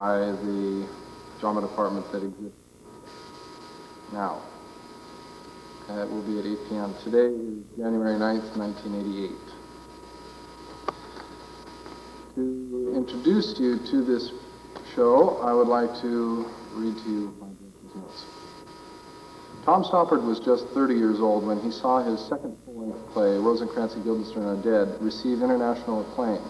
by the drama department that exists now. It will be at 8 p.m. Today is January 9th, 1988. To introduce you to this show, I would like to read to you my director's notes. Tom Stoppard was just 30 years old when he saw his second full-length play, Rosencrantz and Guildenstern Are Dead, receive international acclaim.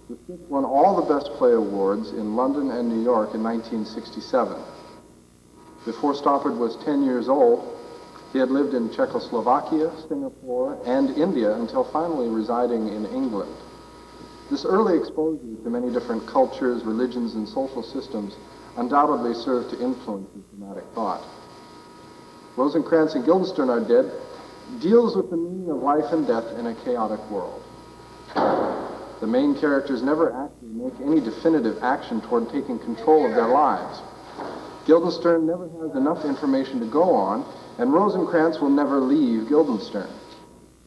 The script won all the Best Play awards in London and New York in 1967. Before Stoppard was 10 years old, he had lived in Czechoslovakia, Singapore, and India until finally residing in England. This early exposure to many different cultures, religions, and social systems undoubtedly served to influence his dramatic thought. Rosencrantz and Guildenstern Are Dead deals with the meaning of life and death in a chaotic world. The main characters never actually make any definitive action toward taking control of their lives. Guildenstern never has enough information to go on, and Rosencrantz will never leave Guildenstern.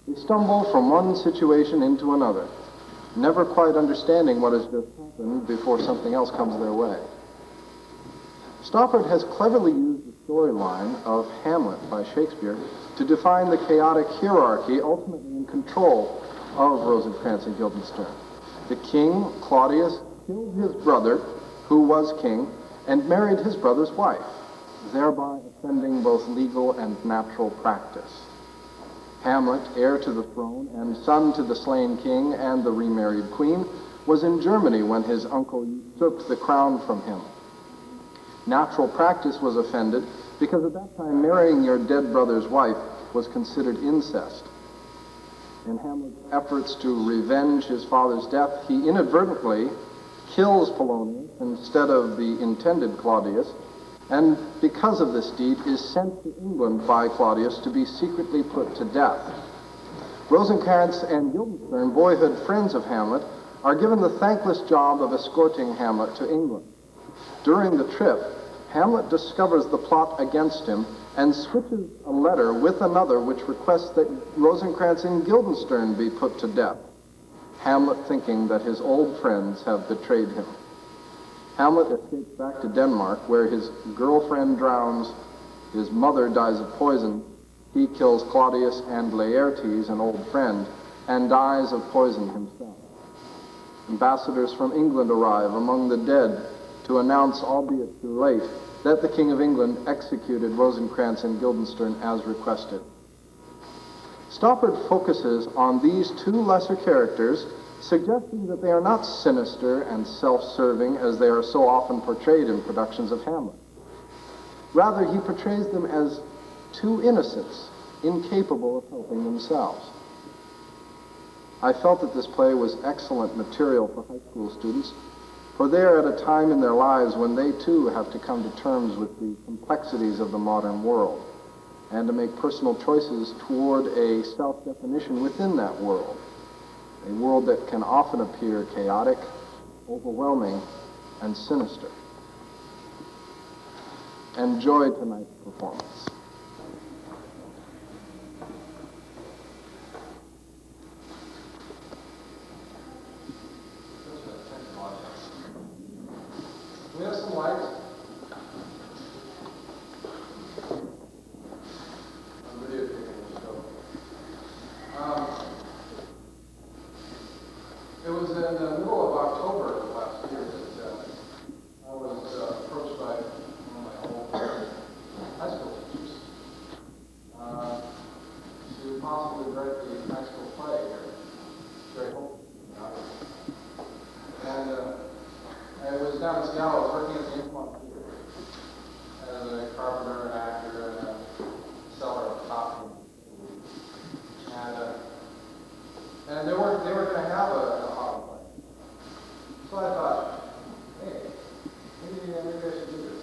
They stumble from one situation into another, never quite understanding what has just happened before something else comes their way. Stoppard has cleverly used the storyline of Hamlet by Shakespeare to define the chaotic hierarchy ultimately in control of Rosencrantz and Guildenstern. The king, Claudius, killed his brother, who was king, and married his brother's wife, thereby offending both legal and natural practice. Hamlet, heir to the throne and son to the slain king and the remarried queen, was in Germany when his uncle usurped the crown from him. Natural practice was offended because at that time marrying your dead brother's wife was considered incest. In Hamlet's efforts to revenge his father's death, he inadvertently kills Polonius instead of the intended Claudius, and because of this deed is sent to England by Claudius to be secretly put to death. Rosencrantz and Guildenstern, boyhood friends of Hamlet, are given the thankless job of escorting Hamlet to England. During the trip, Hamlet discovers the plot against him and switches a letter with another which requests that Rosencrantz and Guildenstern be put to death, Hamlet thinking that his old friends have betrayed him. Hamlet escapes back to Denmark, where his girlfriend drowns, his mother dies of poison, he kills Claudius and Laertes, an old friend, and dies of poison himself. Ambassadors from England arrive among the dead to announce, albeit too late, that the King of England executed Rosencrantz and Guildenstern as requested. Stoppard focuses on these two lesser characters, suggesting that they are not sinister and self-serving as they are so often portrayed in productions of Hamlet. Rather, he portrays them as two innocents, incapable of helping themselves. I felt that this play was excellent material for high school students, for they are at a time in their lives when they too have to come to terms with the complexities of the modern world and to make personal choices toward a self-definition within that world, a world that can often appear chaotic, overwhelming, and sinister. Enjoy tonight's performance. We have some lights. I'm videotaping this show. It was in the middle of October last year that I was approached by one of my old high school teachers to possibly write the high school play here. It's very hopeful. And I was down in Seattle. I was working at the Influence Theater as a carpenter, an actor, and a seller of costumes. And they were going to have an autumn play. So I thought, hey, maybe I should do this.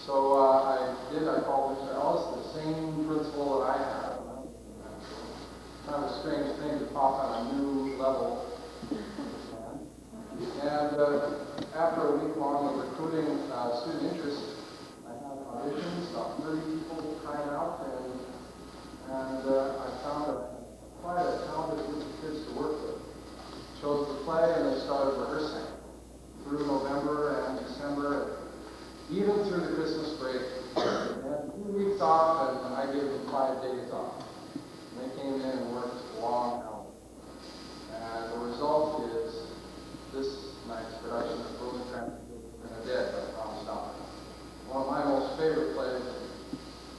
So I did. I called Mr. Ellis, the same principal that I had. Kind of a strange thing to talk on a new level. And after a week long of recruiting student interest, I had auditions, about 30 people trying out, and I found quite a talented group of kids to work with. Chose the play, and they started rehearsing through November. tonight's production of Rosencrantz and Guildenstern are Dead by Tom Stoppard. One of my most favorite plays,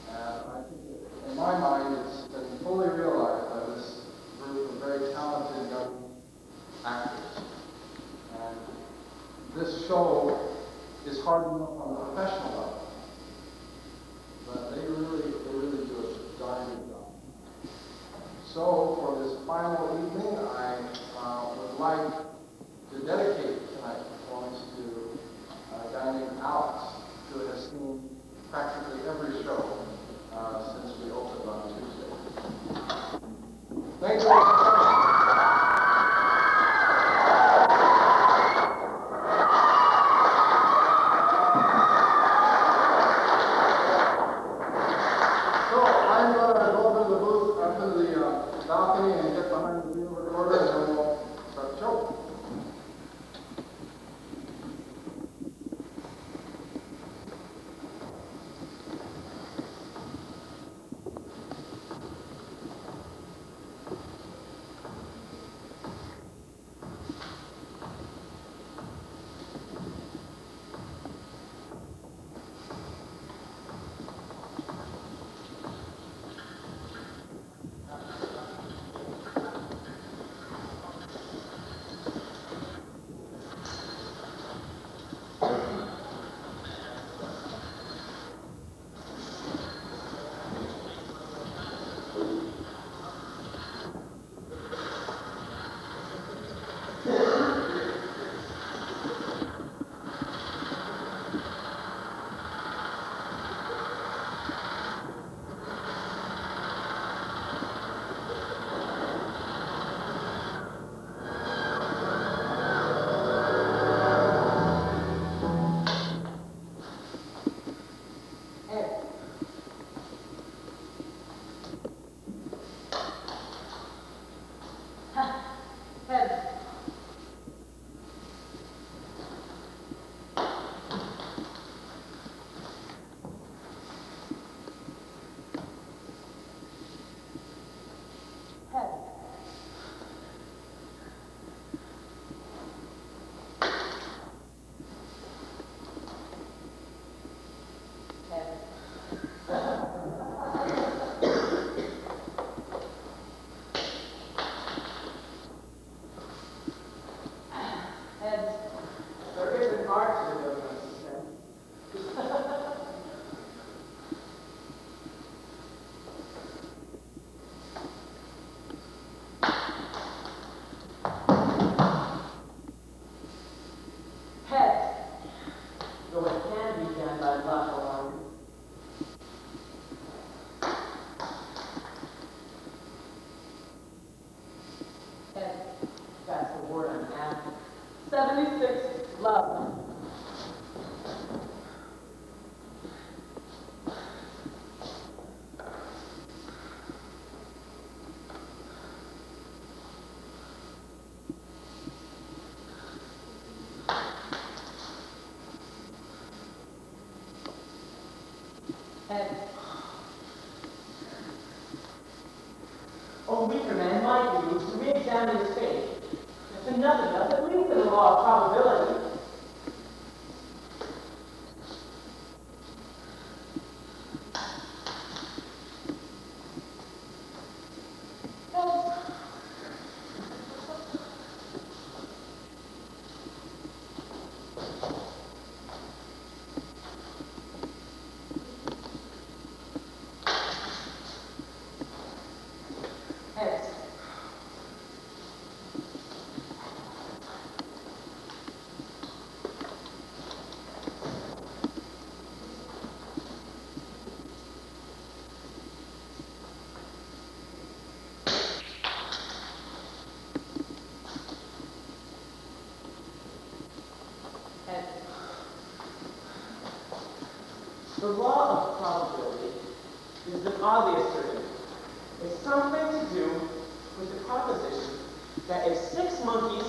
and I think in my mind it's been fully realized by this group of very talented young actors. And this show is hard enough on the professional level, but they really do a darn good job. So for this final evening, I would like to dedicate tonight's performance to a guy named Alex, who has seen practically every show since we opened on Tuesday. Thanks all for coming. So I'm going to go over to the booth, up to the balcony, and get behind the video recorder, and then we'll start the show. That's the word I'm after. 76, love. Ed. A weaker man might be used to re-examine his fate. If nothing else, at least in the law of probability. The law of probability is an obvious certainty. It's something to do with the proposition that if six monkeys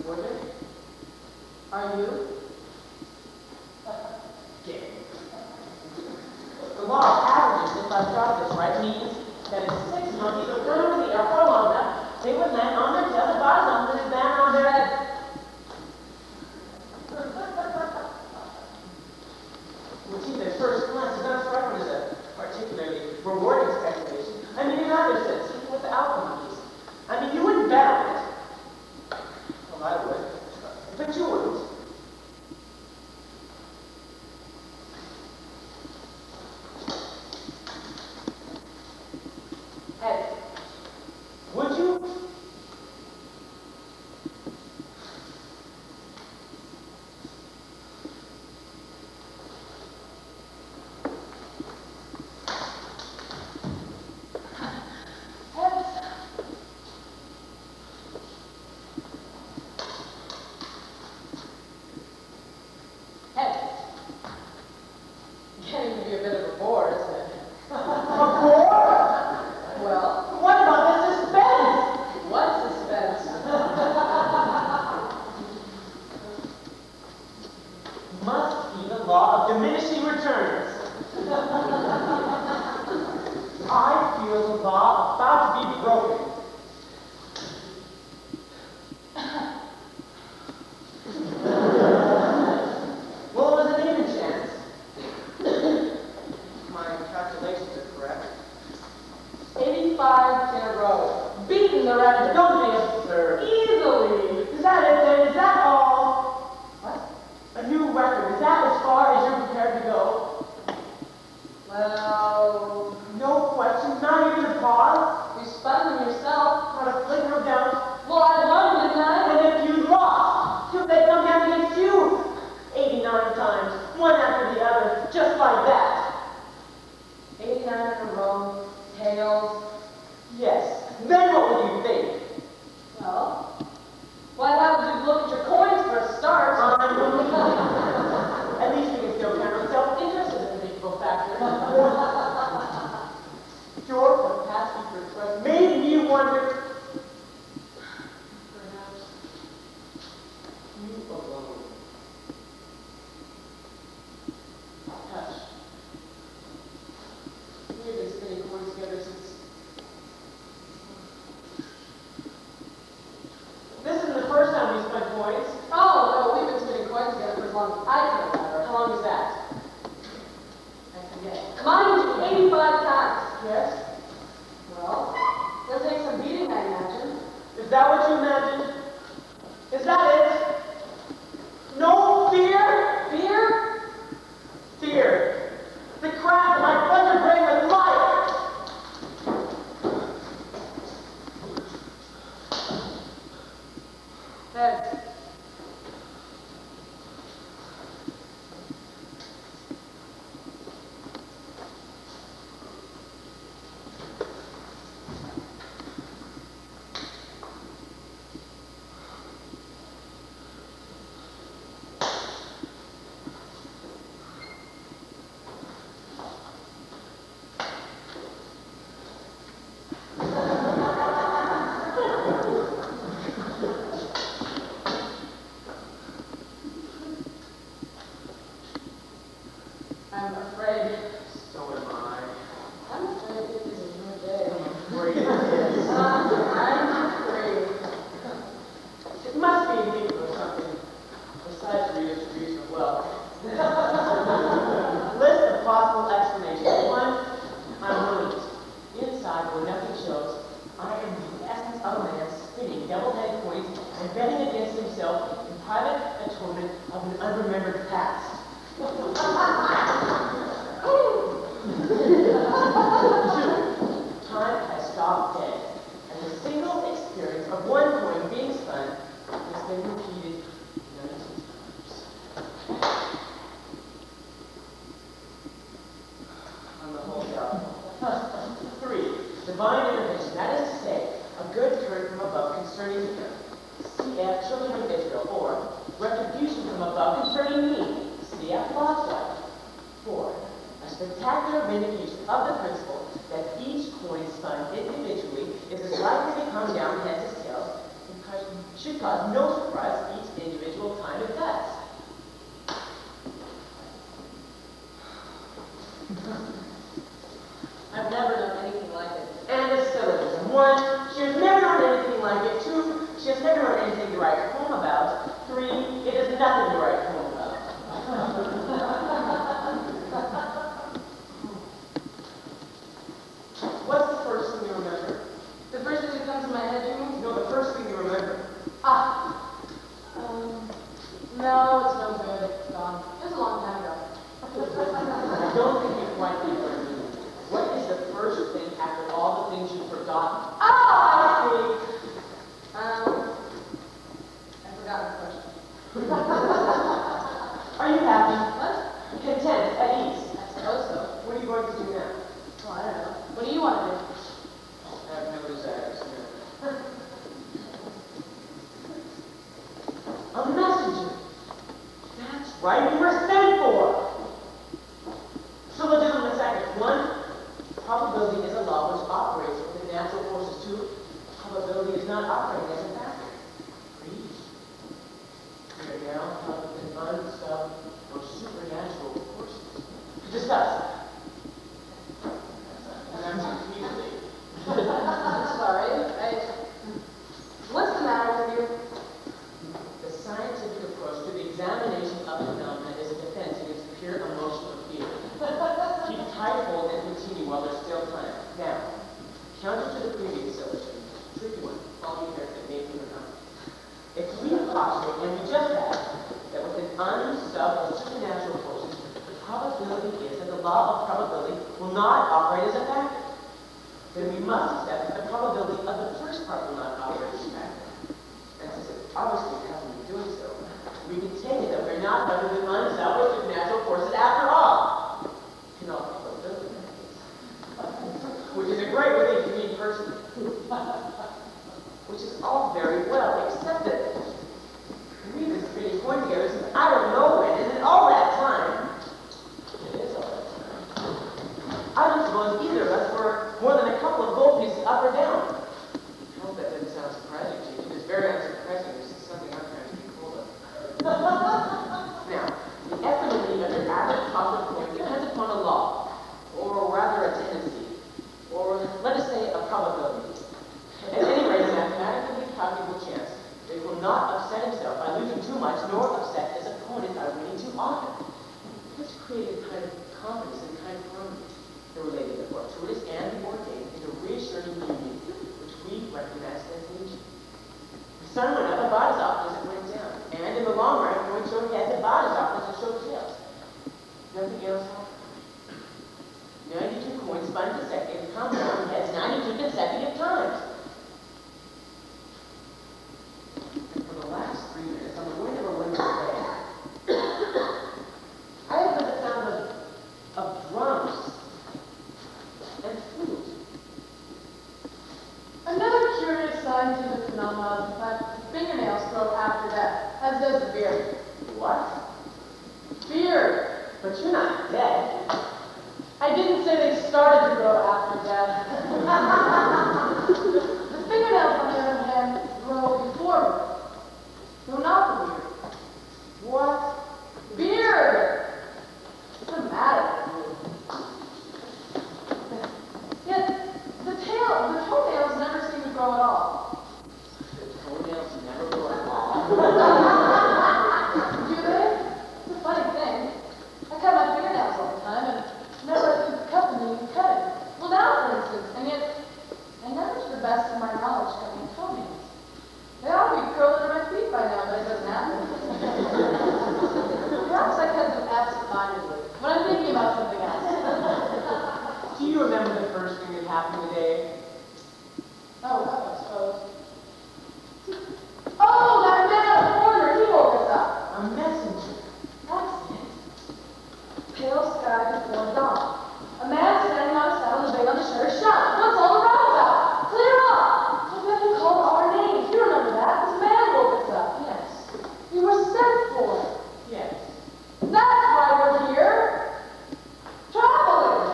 were they? Are you? Game. The law of averages, if I've got this right, means that if six monkeys are like that? 89 in a row, tails. Yes. Then what would you think? Well, why have you look at your coins for a start? At least we can still count on self-interest as a predictable factor. Your capacity for trust made me wonder. Perhaps you alone. Hush. We have been spinning coins together since. This isn't the first time we spent coins. Oh, no, we've been spinning coins together for as long as I can remember. How long is that? I forget. Mind you, 85 times. Yes? Well, it'll take some beating, I imagine. Is that what you imagined? Is that it? No fear? Fear? Fear. The crack of my pleasure brain with life. There. I'm afraid. So am I. I'm afraid it isn't your day. Afraid it is. I'm afraid. It must be illegal or something. Besides redistribution of wealth. List of possible explanations. One, I'm brilliant. Inside, where nothing shows, I am the essence of a man spinning double-headed coins and betting against himself in private atonement of an unremembered past. Two, time has stopped dead, and the single experience of one coin being spun has been repeated 19 times. On the whole, doubtful. 3, divine intervention, that is to say, a good turn from above concerning him. CF, children of Israel. 4, retribution from above concerning me. CF, Lot's wife. 4, a spectacular vindication of the principle that each coin spun individually is as likely to come down heads as tails and should cause no surprise each individual time it does. I've never done anything like it. And a syllogism. 1, she has never done anything like it. 2, she has never done anything to write home about. 3, it is nothing to write home about. What's the first thing you remember? The first thing that comes to my head, you mean? No, the first thing you remember. No, it's no good. It's gone. It was a long time ago. I don't think you quite get what I mean. What is the first thing after all the things you've forgotten? I see. I forgot the question. Are you happy? What? Content? At ease? I suppose so. What are you going to do now? Well, I don't know. What do you want to do? I have no desires. No. A messenger. That's right, we were sent for. Syllogism in seconds. 1, probability is a law which operates with the natural forces. 2, probability is not operating as a factor. 3, we are now talking about unstuffed or supernatural forces. To discuss. And I'm repeatedly. Sorry. What's the matter with you? The scientific approach to the examination of phenomena is a defense against pure emotional fear. Keep tight hold and continue while there's still time. Now, counter to the previous syllogism, tricky one, all you hear that may be remembered. If we postulate, and we just have, that within unstuffed or supernatural forces, the probability is that the law of probability will not operate as a factor, then we must accept that the probability of the first part will not operate as a factor. And since it obviously hasn't been doing so, we can take it that we're not under the unstuffed or supernatural forces after all. Which is all very well, except that we've been spinning coin together since I don't know when, and in all that time, it is all that time, I don't suppose either of us were more than a couple of gold pieces up or down. I hope that doesn't sound surprising to you. It is very unsurprising. This is something I'm trying to get hold of. Now, the equanimity of your average pocket coin depends upon a law, or rather a tendency, or let us say a probability. At any rate, a mathematically calculable chance that he will not upset himself by losing too much, nor upset his opponent by winning too often. This created a kind of confidence and kind of harmony that related the fortuitous and the ordained into reassuring union, which we recognize as nature. The sun went up about as often as it went down, and in the long run, it would show heads about as often as it showed tails. Nothing else happened. 92 coins spun consecutive compound heads 92 consecutive times. And for the last 3 minutes, on the wind of a winter day, I have heard the sound of drums and flute. Another curious scientific phenomenon is the fact that fingernails grow after death, as does the beard. What? Beard! But you're not dead. I didn't say they started to grow after death. The fingernails, on the other hand, grow before birth. No, not the beard. What? Beard! What's the matter with you? Yet, the toenails never seem to grow at all. The toenails never grow at all. Do they? It's a funny thing. I cut my fingernails all the time and never cut them even cutting. Well, now, for instance, and yet I never, to the best of my knowledge, cut my toenails. They ought to be curled under my feet by now, but it doesn't happen. Perhaps I cut them absent-mindedly, but I'm thinking about something else. Do you remember the first thing that happened today? Oh, I suppose. Oh, that man on the corner, he woke us up. A messenger. That's it. Pale sky before dawn. A man standing on a saddle and big on the shutter shut. What's all the row about? Clear up! I bet you called our names. You remember that? This man woke us up. Yes. We were sent for. Yes. That's why we're here. Traveling.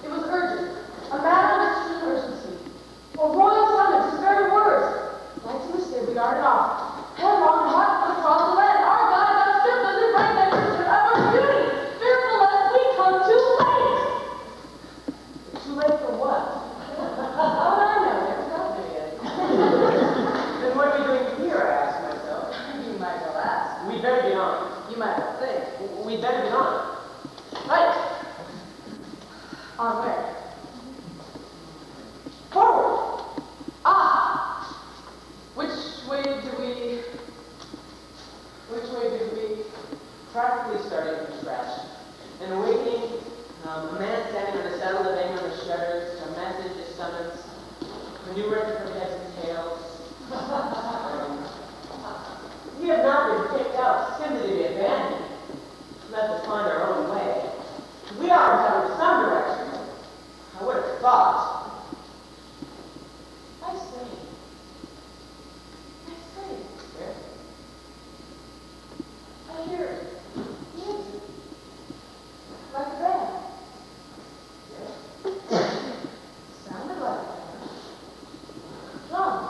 It was urgent. A matter of extreme urgency. A royal summons, his very words. Lights in the stable yard and off. Headlong and hot foot across the land. Our guide outstripped us in right next to opportunity. Fearful lest we come too late. Too late for what? Oh, I know. Never got there yet. Then what are we doing here, I ask myself. You might well ask. We'd better get on. You might well think. We'd better get on. Right. On where? Forward! Ah! Which way did we... Practically starting from scratch. And awakening a man standing on the saddle of anger on the shutters, a message, a summons, maneuver for heads and tails. We have not been picked up simply to be abandoned, left to find our own way. We are entitled to some direction. I would have thought. I say. Yes. I hear music. Like a band. Yes. Sounded like a band. Drums.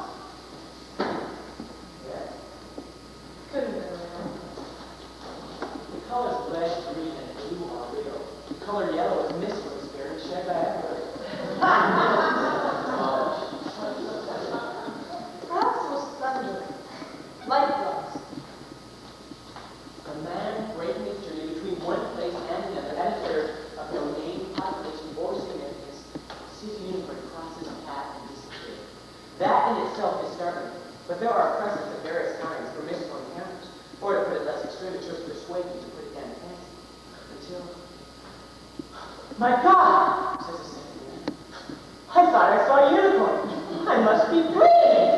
Yes. Couldn't have been real. The colors red, green, and blue are real. The color yellow is mist from the spirit shed by everybody. Perhaps it was thunder. Light drums. A man breaking his journey between one place and another at a third of no name, population, or significance, sees a unicorn cross his path and disappear. That in itself is startling, but there are precedents of various kinds for mystical encounters, or to put it less extreme, it should persuade you to put it down in fancy. Until, my God, says the second man, I thought I saw a unicorn. I must be dreaming.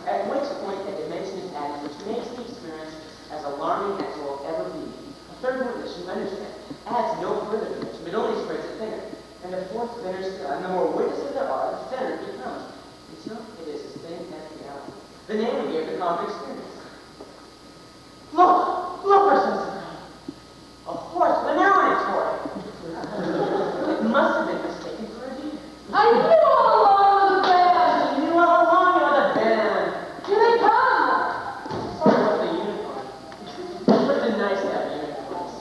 At which point a dimension is added which makes the experience as alarming as it will ever be. A third witness, you understand, adds no further dimension, but only spreads it thinner. more thinner still, and the more witnesses there are, the thinner it becomes, until it is as thin as reality. The name we gave the common experience. Look! Look where something's around. A horse with an arrow in its forehead. It must have been mistaken for a deer. I knew all along it was a band. You knew all along it was a band. Here they come. Sorry about the unicorn. But it's nice to have unicorns.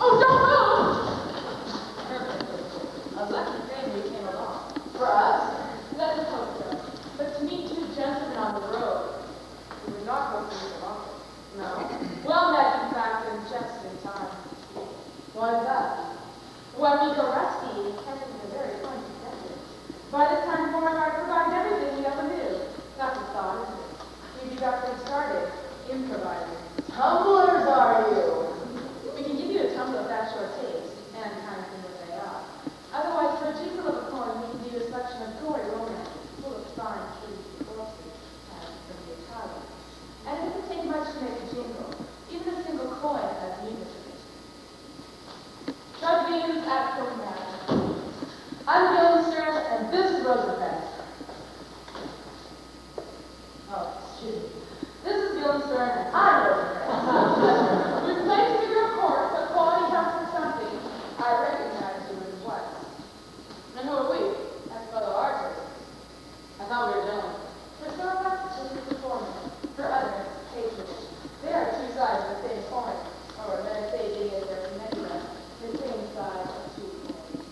Oh, don't move. A lucky thing we came along. For us, that's a hope so. But to meet two gentlemen on the road, we would not go through the market. No. Well met, in fact, and just in time. Why is that? Well, Nico Rusty is catching a very fine detective. By this time, Beauregard provided everything we ever knew. That's a thought, isn't it? We got things started, improvising. Tumblers, are you? We can give you a tumbler of that short taste, and kind of thing what they are. Otherwise, for a jingle of a coin, we can give you a selection of gory romance, full of fine trees and corpses, and from the Italian. And it doesn't take much to make a jingle. Even a single coin has music in it. Judge Venus at Copenhagen. I'm Guildenstern, and this is Rosencrantz. Oh, excuse me. This is Guildenstern, and I'm Rosencrantz. We're playing to your court, but quality counts for something. I recognize you as once. And who are we? As fellow artists. I thought we were gentlemen. For some of us, this is performance. For others, patronage. They are two sides of the same coin. Or better say, being as they're connected, the same side of two coins.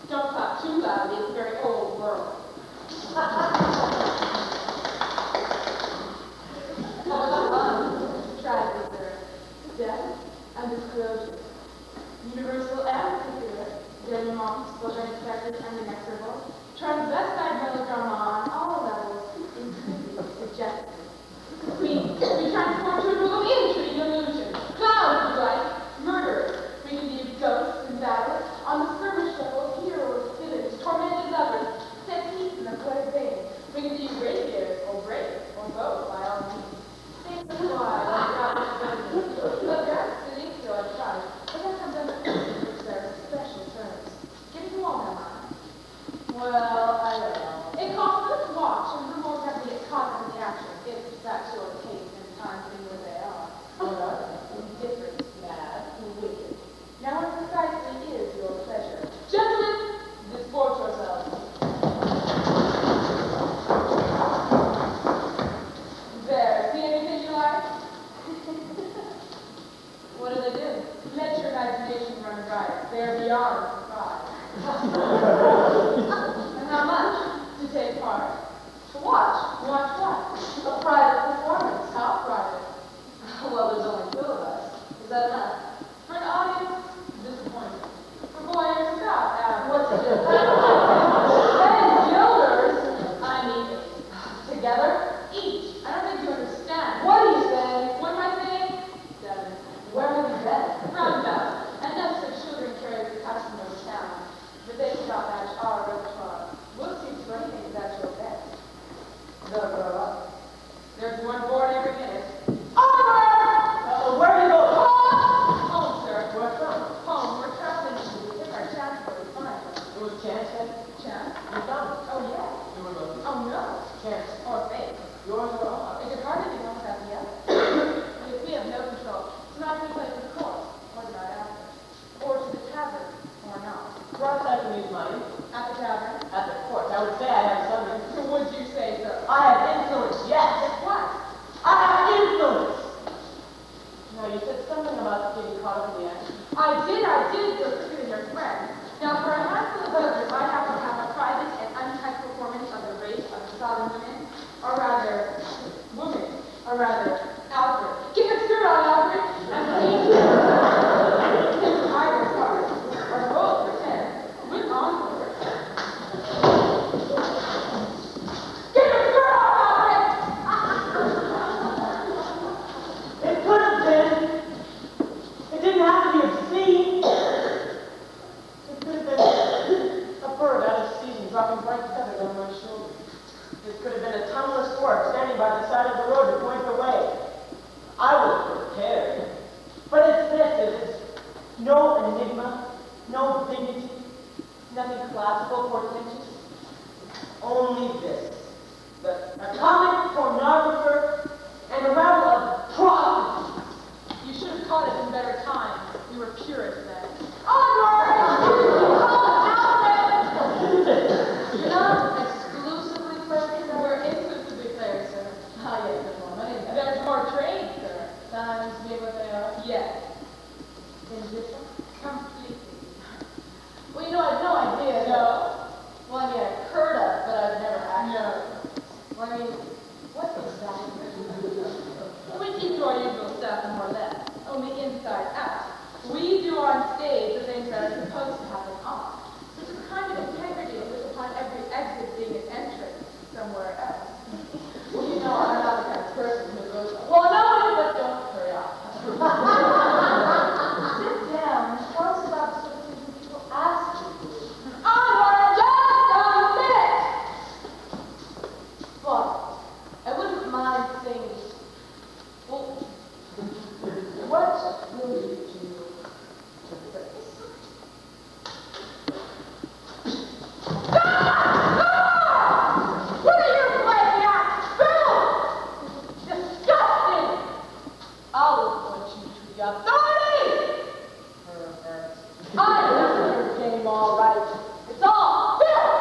Don't clap too loudly, it's a very old world. Tragedy, sir. Death and disclosure. Universal and particular. Denouements, both unexpected and inexorable. Transvestite melodrama on all levels, including suggestive. We transport to a world of intrigue and illusion. Clowns, if you like. Murderers. We can use ghosts and battles. On the skirmish level, heroes, villains, tormented lovers, set piece in the poetic vein. We can use rapiers or braids or both by all means. Think why Look, yes, it is still a try. But that comes under which there are special terms. Give you all my mind. Well, I don't know. It costs us to watch, and who more can get caught in the action if that sort of case and time being where they are. What are they? Indifferent, mad, and wicked. Now what precisely is your pleasure? Gentlemen, disport yourselves. There, see anything you like? What do they do? Let your imagination run riot. They're beyond surprise. And how much? To take part. To watch. Watch what? A private performance. How private? Well, there's only two of us. Is that enough? For an audience, disappointing. For voyeurs, about average. What's the difference? And gilders, I mean, together, each. I don't think you understand. What are you saying? What am I saying? 7. Where have you been? Roundabout. And that's the children carry the customer to town. But they cannot match our repertoire. We'll see to anything if that's your best. They'll grow up. There's one born every minute. Oliver! Where are you going? Home, sir. What's up? dignity, nothing classical, portentous. Only this. A comic pornographer and a rabble of prostitutes. You should have caught us in better times. We were purists then. You're not exclusively players, sir. We're exclusively players, sir. Ah, yes, there's more money in that. There's more trade, sir. Times be what they are. Yes. Indifferent? Completely. Well, you know, I had no idea. No. Well, I mean, I've heard of, but I've never actually. No. Well, I mean, what exactly? We keep to our usual stuff, more or less. Only inside out. We do on stage the things that are supposed to happen off. There's a kind of integrity in which upon every exit being an entrance somewhere else. Well, you know, I'm not the kind of person who goes, well, no, but don't hurry off. Sit down and tell us about the sort of things that people ask you to do. Just a minute! But I wouldn't mind saying, well, what will you do to this? What are you playing at? Bill! Disgusting! I'll report you to the authorities! Perfect. I know your game all right. It's all Bill!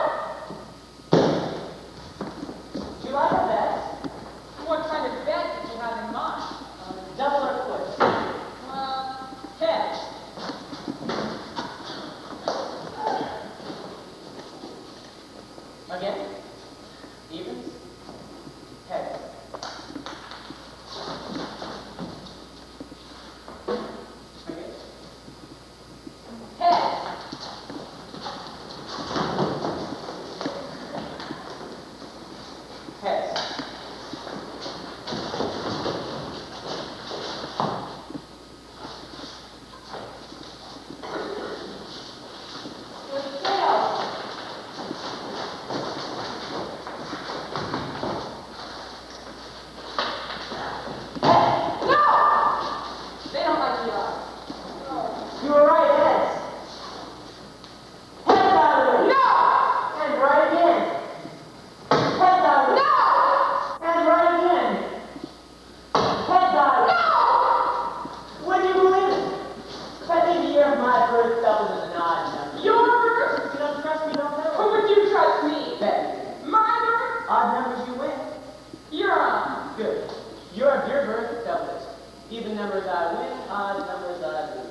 Do you like a bet? What kind of bet did you have in mind? Double or quits? Heads. Again? Evens? Heads. Again? Heads. Heads. You were right, heads. Heads out of it. No! And right again. Heads out of it. No! And right again. Heads out of it. No! Would you believe it? I think the year of my birth doubles as an odd number. Your birth? You don't trust me, don't know. Who would you trust me? Bet. My birth? Odd numbers you win. You're on. Good. Your birth doubles. Even numbers I win, odd numbers I lose.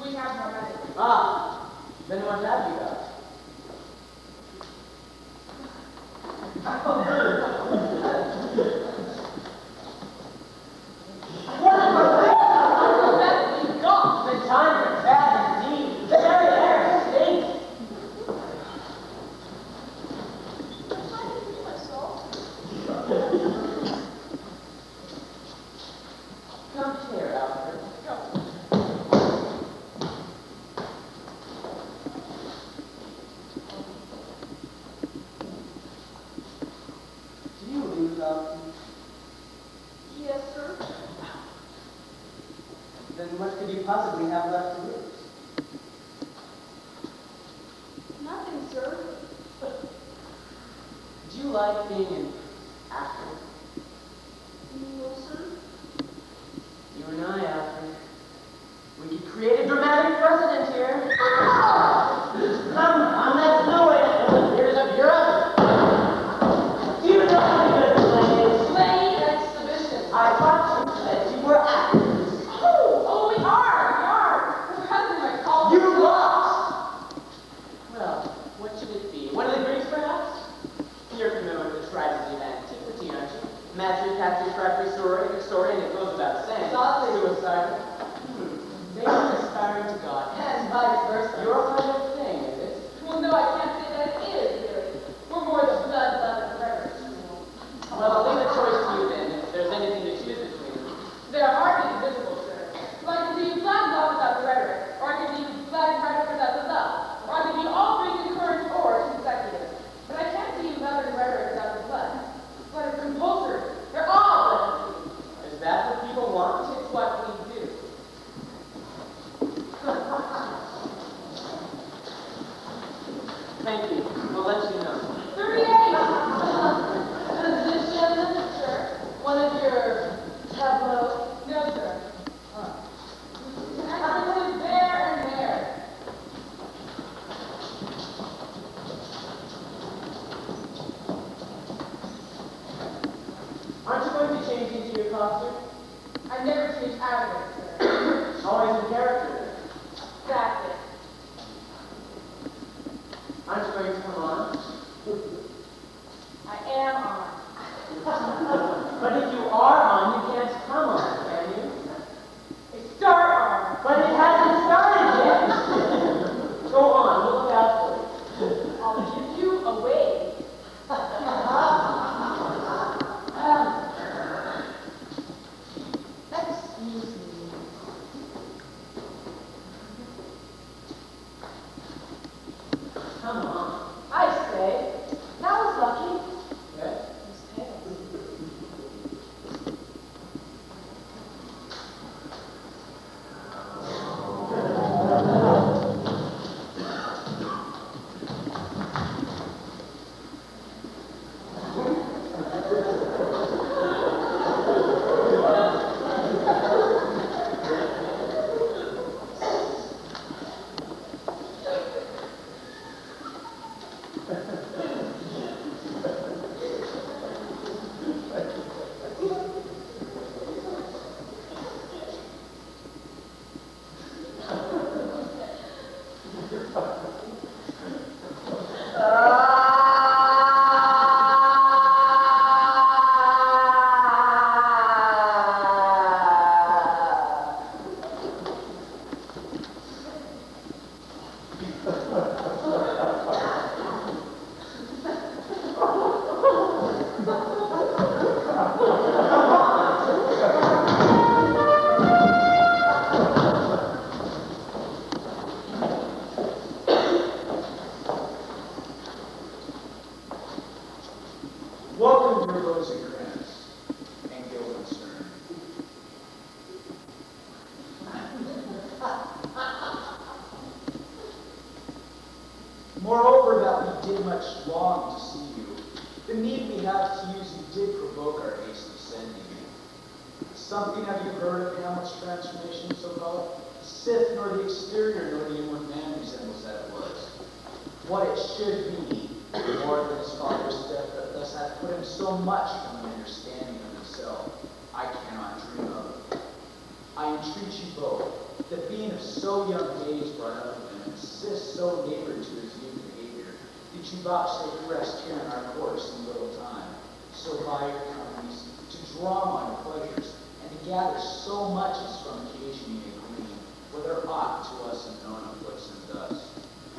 We have no money. Ah, then what have you got? What a the best we've got! The times are bad indeed. The very air stinks. I'm trying to do myself. Come here, Alfred. Go. Do you lose, Alfred? Yes, sir. Then what could you possibly have left to lose? Nothing, sir. Do you like being an actor? No, sir. You and I, Alfred, we could create a dramatic precedent here. Come, that's no way to fill the fears of Europe. Do you know how good play is? Play exhibition. I thought you said you were actors. Oh, we are. We're having my call. You lost! Well, what should it be? One of the Greeks, perhaps? You're familiar with the tragedy of antiquity, aren't you? Matthew captures Fratry story, and it goes without saying. Suicide. They are aspiring to God. And vice versa. Your kind of thing, is it? Well, no, I can't say that it is, really. We're more the blood-loving rebels. Well, I'll leave the choice to you then, if there's anything to choose between. There never change out of it, sir. Always in character. Exactly. Aren't you going to come on? I am on. But if you are on, you can't come on, can you? A start on. But it hasn't started yet. Go on, we'll look out for you. I'll give you away. Excuse me. Come on. I say, that was lucky. Yes? Miss Tails. Welcome to Rosencrantz and Guildenstern. Moreover, that we did much long to see you. The need we have to use you did provoke our haste of sending you. Something have you heard of Hamlet's transformation, so-called? Sith nor the exterior nor the inward man resembles that was. What it should be, more than his father's death, that thus hath put him so much from an understanding of himself, I cannot dream of. I entreat you both, that being of so young age brought up with him, and assist so neighbor to his youth behavior, that you vouchsafe rest here in our course in little time, so by your companies, to draw on your pleasures, and to gather so much as from occasion you may glean, whether aught to us unknown afflicts him thus.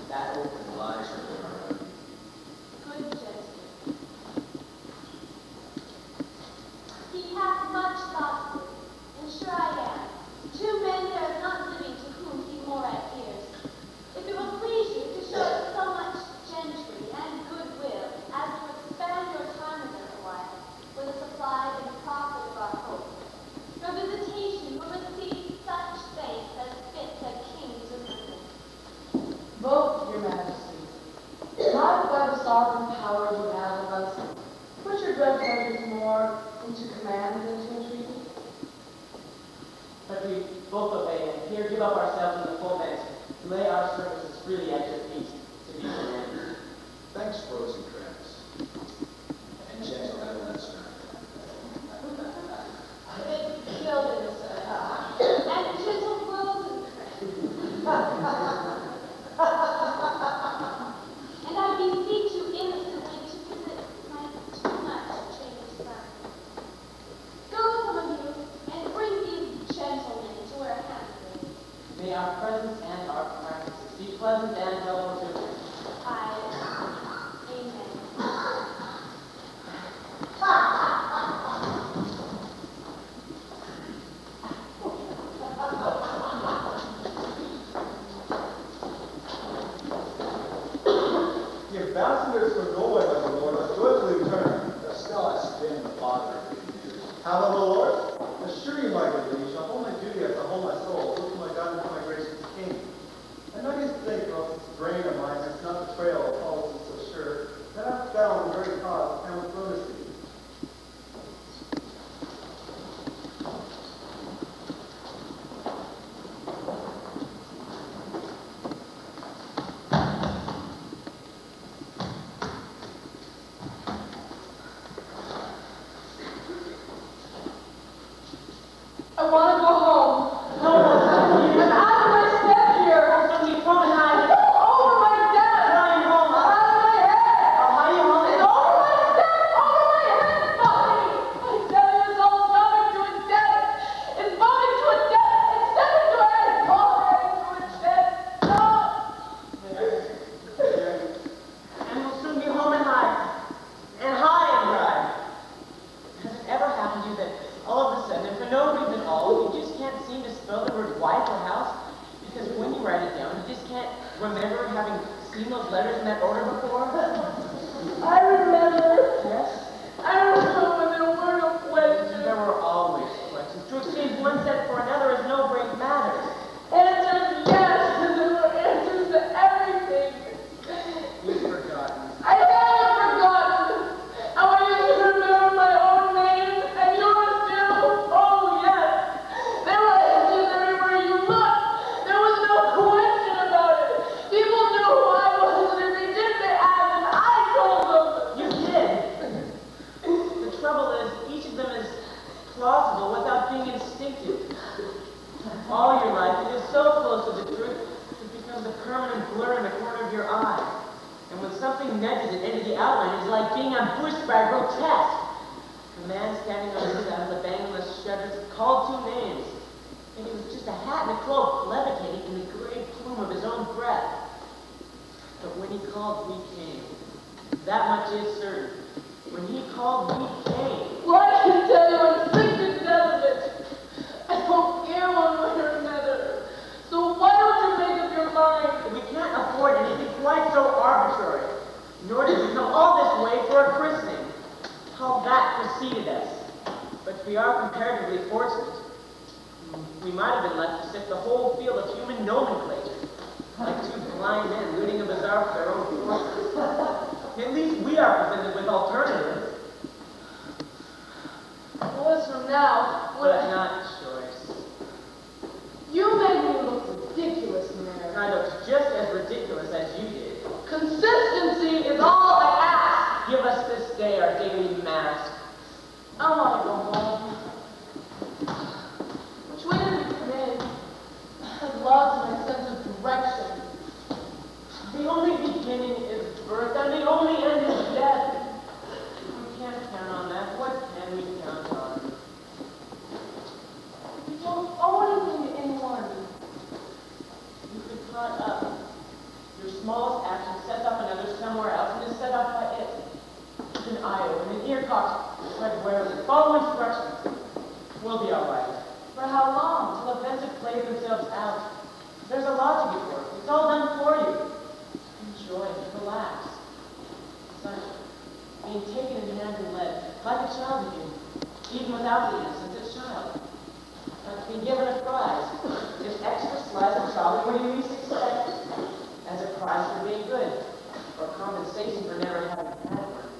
That open lies within our own. Good gentleman. He hath much thought, and sure I am. Two men there is not living to whom he more adheres. If it will please you to show us so much gentry and goodwill as to expand your time a little while, for the supply and profit of our hope, your visitation will receive such thanks as fits a king to visit. Both, your majesties. Not by the sovereign power you have of us, put your dread judges more into command than to entreaty. But we both obey, and here give up ourselves in the full measure, to lay our services freely at your feet, to be commanded. Thanks, Rosencrantz, and gentle Guildenstern. Guildenstern, and gentle Rosencrantz. And I beseech you innocently to visit my too much changed son. Go, some of you, and bring these gentlemen to where Hamlet is. May our presence and our practices be pleasant and helpful to you. Amen. The ambassadors for Norway, my lord, are joyfully returned. Thou hast been the father of good news. How then, my lord? Assure you, my good liege, shall hold my duty as to hold my soul, look to my God and to my gracious King. And not yesterday, from this grain of I want to go home. No, I'm out of my step here. so you come and hide. It's over my desk. Flying home. Out of my head. I'll hide you home. It's over my step. Over my head. Mommy, I tell you, it's all coming to a death. It's moving to a death. It's stepping to a head. It's all heading to a death. Stop. And we'll soon be home and high. And high and dry. Has it ever happened to you that all of a sudden, and for no reason at all, you just can't seem to spell the word wife or house? Because when you write it down, you just can't remember having seen those letters in that order before? I remember. Yes? I remember when there were no questions. There were always questions. To exchange one set for another is no great matter. Answers yes, and there were answers to everything. You've forgotten. I haven't forgotten. I want you to remember my own name and yours too. Oh yes. There were answers everywhere you looked. There was no question about it. People knew who I was, and if they did, they asked, and I told them. You did. The trouble is, each of them is plausible without being instinctive. All your life, it is so close to the truth, it becomes a permanent blur in the corner of your eye. And when something nudges it into the outline, it's like being ambushed by a grotesque. A man standing on his side with a bangless shutters called two names. And it was just a hat and a cloak levitating in the gray plume of his own breath. But when he called, we came. That much is certain. When he called, we came. Well, I can tell you, I'm sick to death of it. I don't care one way or another. So why don't you make up your mind? We can't afford anything quite so arbitrary. Nor did we come all this way for a christening. How that preceded us. But we are comparatively fortunate. We might have been left to sift the whole field of human nomenclature, like two blind men looting a bazaar for their own fortunes. At least we are presented with alternatives. Well, as from now, But not choice. you made me look ridiculous, Mary. I looked just as ridiculous as you did. Consistency is all I ask. Give us this day our daily mask. I want to go home. Which way did we come in? I've lost my sense of direction. The only beginning is birth, and the only end is death. We can't count on that. What can we count on? We don't owe anything to anyone. You could cut up. Your smallest action sets up another somewhere else and is set up by it. Keep an eye open, an ear cocked, tread warily, follow instructions. We'll be all right. For how long? Till events have played themselves out. There's a logic at work. It's all done for you. Enjoy, relax. Such being taken in hand and led, like a child again, even without the innocence of child. Like being given a prize, just extra slice of chocolate when you least expect it, as a prize for being good, or compensation for never having had one.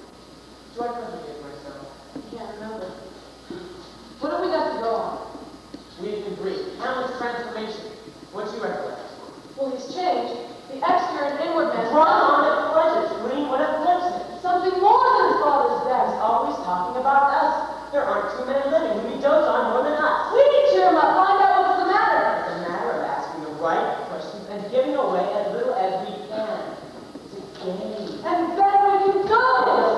Do I forgive myself? I can't remember. What have we got to go on? We've agreed. Hamlet's transformation. What you recollect? Well, he's changed. The exterior and inward man. Brought on at pleasure, screen what afflicts him. Something more than his father's He's death. always talking about us. There aren't two men living who he dotes on more than us. We need to cheer him up. Find out what's the matter. It's a matter of asking the right questions and giving away as little as we can. It's a game. And then we can go.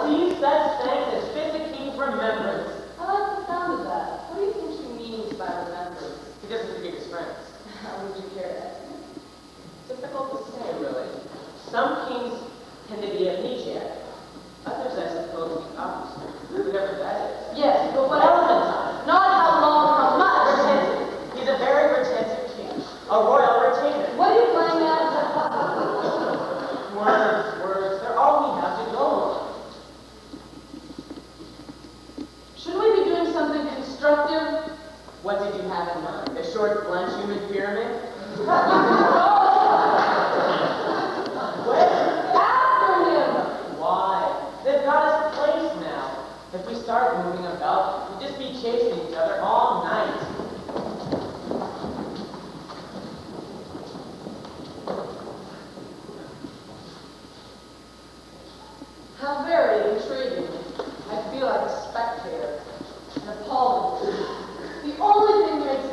See such things as fit the king's remembrance. I like the sound of that. What do you think she means by remembrance? He doesn't forget his friends. How would you care that? Difficult to say, really. Some kings tend to be amnesiac. Others, I suppose, the opposite. Whatever that is. Yes, but what else? Not how long, how much. Retentive. He's a very retentive king. A royal retainer. What are you playing at? Words. They're all we have to go on. Shouldn't we be doing something constructive? What did you have in mind? A short, blunt human pyramid? After him! Why? They've got us placed now. If we start moving about, we'll just be chasing each other all night. How very intriguing. I feel like a spectator. And appalled. The only thing that makes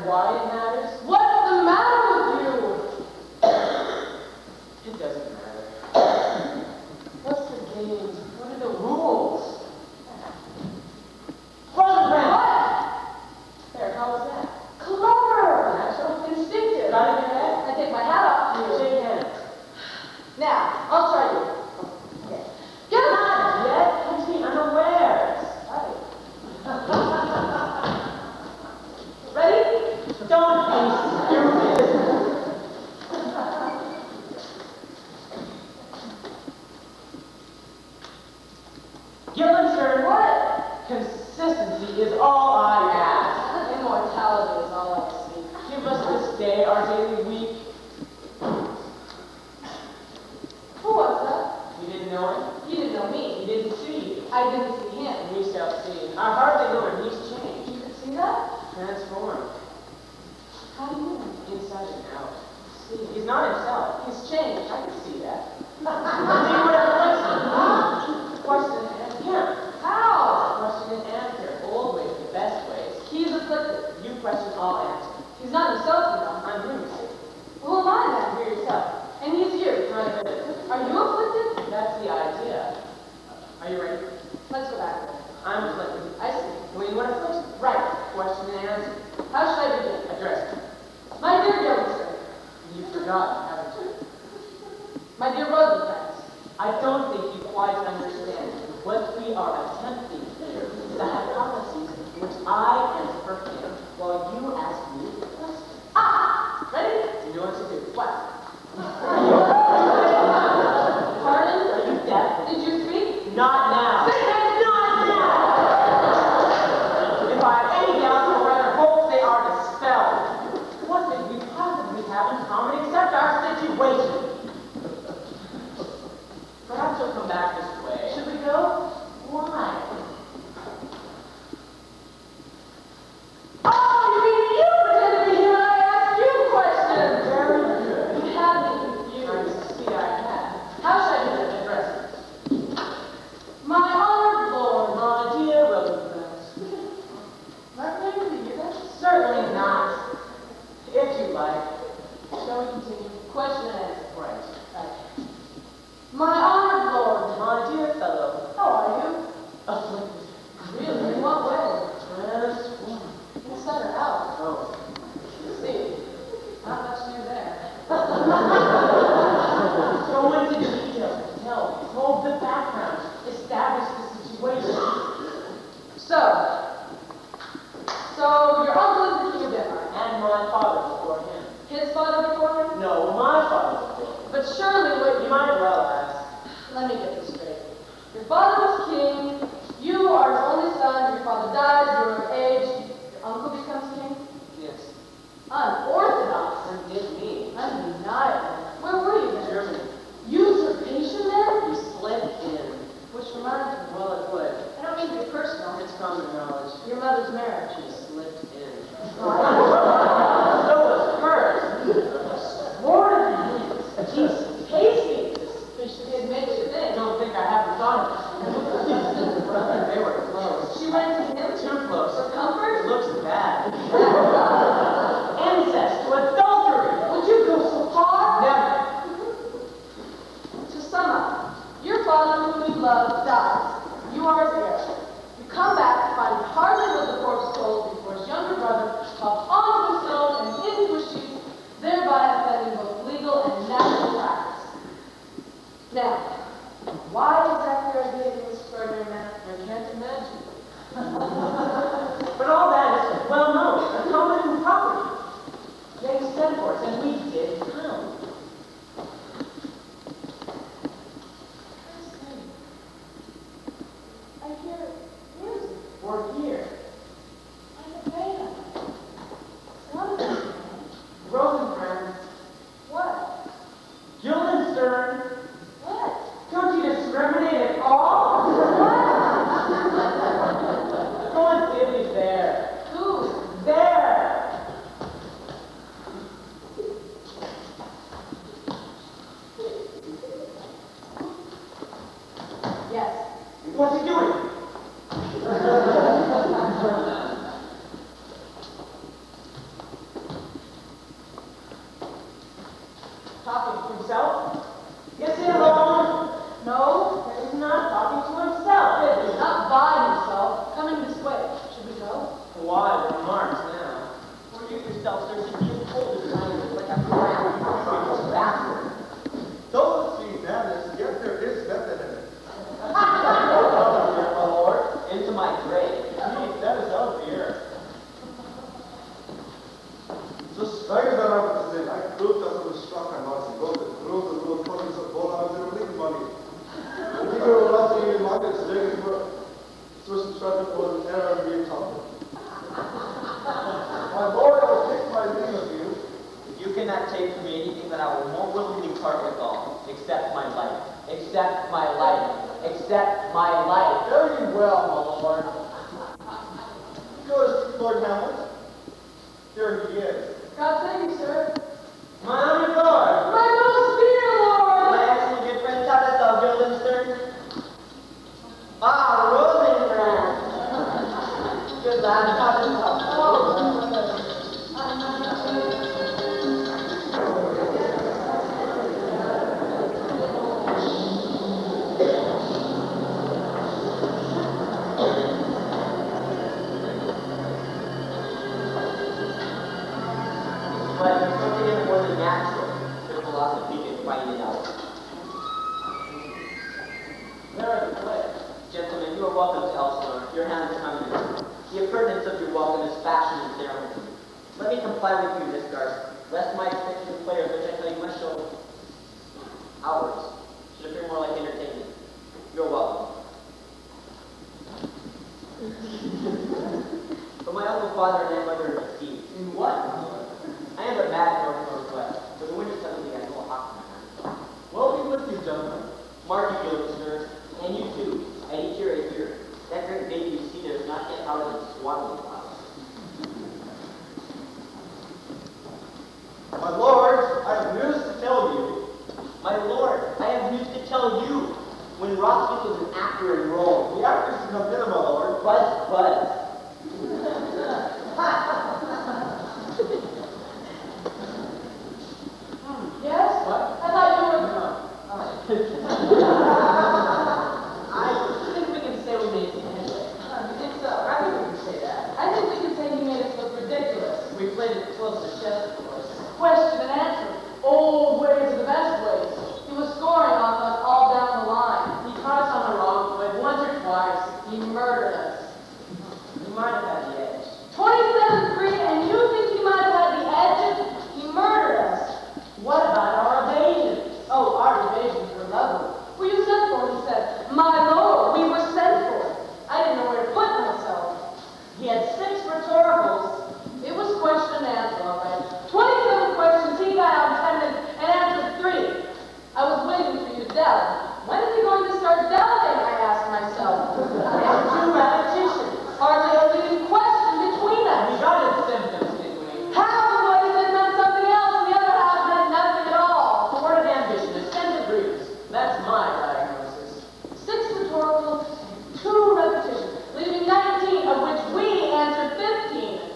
why it matters? What's the matter with you? It doesn't matter. What's the game? What are the rules? Rosencrantz! What? There, how was that? Clever. Natural? Instinctive. Got it in your head? I take my hat off to you. Shake hands. Now, I'll try you. Okay. Get him. Not yet. Catch me unawares. Ready? Don't be stupid. Guildenstern, What? consistency is all I ask. Immortality is all I seek. Give us this day our daily week. Who was that? You didn't know him? He didn't know me. He didn't see you. I didn't see him. We shall see. I hardly know him. He's changed. You could see that? Transformed. How do you know? Inside and out. See, he's not himself. He's changed. I can see that. Do you want to question? Question and answer. Yeah. How? Question and answer. Old ways, the best ways. He's afflicted. You question, I'll answer. He's not himself, you know. I'm him, you see. Who am I then? You're yourself. And he's you. Trying to fit it. Are you afflicted? That's the idea. Are you ready? Let's go back there. I'm afflicted. I see. Well, you want affliction? Right. Question and answer. How should I begin? Address. My dear Guildenstern. You've forgotten, haven't you? My dear Rosencrantz. I don't think you quite understand. What we are attempting here is a hypothesis which I answer for him while you ask me the question. Ah! Ready? You know what to do. What? Pardon? Are you deaf? Did you speak? Not now. Say that not now! If I have any doubts, or rather hopes, they are dispelled. What did we possibly have in common except our situation? Perhaps you'll come back this way. Should we go? Why? Oh, you mean you pretend to be here when I ask you questions? Very good. You had me I confused. see I have. How should I begin? Address it. My honored lord. My dear Rosencrantz. Not maybe to hear that? Certainly not. If you like. Shall we continue? Question and answer. Right. My honored lord. My dear fellow. How are you? Afflicted. Really? In what way? Transformed. Inside or out? Oh. See. Not much new there. Go into detail. Tell me. Probe the background. Establish the situation. So your uncle is the king of Denmark. And my father before him. His father before him? No, my father before him. But surely what You might well ask. Let me get this straight. Your father was king, you are his only son, your father dies, you're of age, your uncle becomes king? Yes. Unorthodox. Indeed. Undeniable. Where were you then? Germany. Usurpation then? We split in. Which reminds me, Well, it would. I don't mean to be personal. It's common knowledge. Your mother's marriage. She slipped in. Oh, So was hers. Sworn Jesus, tasty. it makes you I think. don't think I haven't thought of it. They were close. She went to him Too close. for comfort? It looks bad. Incest to adultery. Would you go so far? Never. To sum up, your father, whom you love, dies. You are his heir. You come back, find hardly what the corpse told before his younger wide remarks now. For you yourself, sir, should be as cold as iron, like a brand new bastard. Don't see madness, yet there is method in it. Welcome, dear my lord, into my grave. Indeed, that is out of the air. Så steigen der av til sin, jeg prøvde at det stakk en masse godt, prøvde å komme så på av det blir mange. De går og later i mange stegen for som starter på en ære of your tongue. My Lord, I will take my leave of you. You cannot take from me anything that I will more willingly part withal, except my life. Except my life. Except my life. Very well, my Lord. Good, Lord Hamlet. Here he is. God save you, sir. My honor, Lord. My most dear Lord. My excellent good friend Thomas of Guildenstern. Ah, Rosencrantz. Good lad, Thomas. But it's something more than natural. Your philosophy can find it out. Very good. Gentlemen, you are welcome to Elsinore. Your hand is coming. The impertinence of your welcome is fashion and ceremony. Let me comply with you, Miss Garth, lest my extension of players, which I tell you must show hours, should appear more like entertainment. You're welcome. But my uncle, father, and grandmother are deceived. In what? I am but mad northwest. For the winter suddenly I know a hawk in my hand. Well, be with you, gentlemen. Mark you, listeners, and you too. I eat here and here. That great baby you see there is not yet out of its swaddling cloud. My Lord, I have news to tell you. My lord, I have news to tell you. When Rothfuss was an actor in Rome, The actors have come in, my Lord. buzz, buzz. Yes? What? I thought you were... I think we can say we made some headway. You think so? I think we can say that. I think we can say you made us look ridiculous. We played it close to chess, of course. Question and answer. Old ways are the best ways. He was scoring on us all down the line. He caught us on the wrong foot once or twice. He murdered us. He might have had the edge. 27-3, and you think he might have had the edge? He murdered us. What about our evasions? Oh, our evasions were lovely. Were you sent for? He said, my lord, we were sent for. I didn't know where to put myself. He had 6 rhetoricals. It was question and answer, all right. 27 questions, he got out 10 minutes and answered 3. I was waiting for you to doubt. When is he going to start doubting, I asked myself. And 2 repetitions. Hardly a leading question between us. We got his symptoms, didn't we? Half of what he said meant something else, and the other half meant nothing at all. Thwarted ambition, ascended roots. That's my diagnosis. 6 rhetoricals, 2 repetitions, leaving 19, of which we answered 15.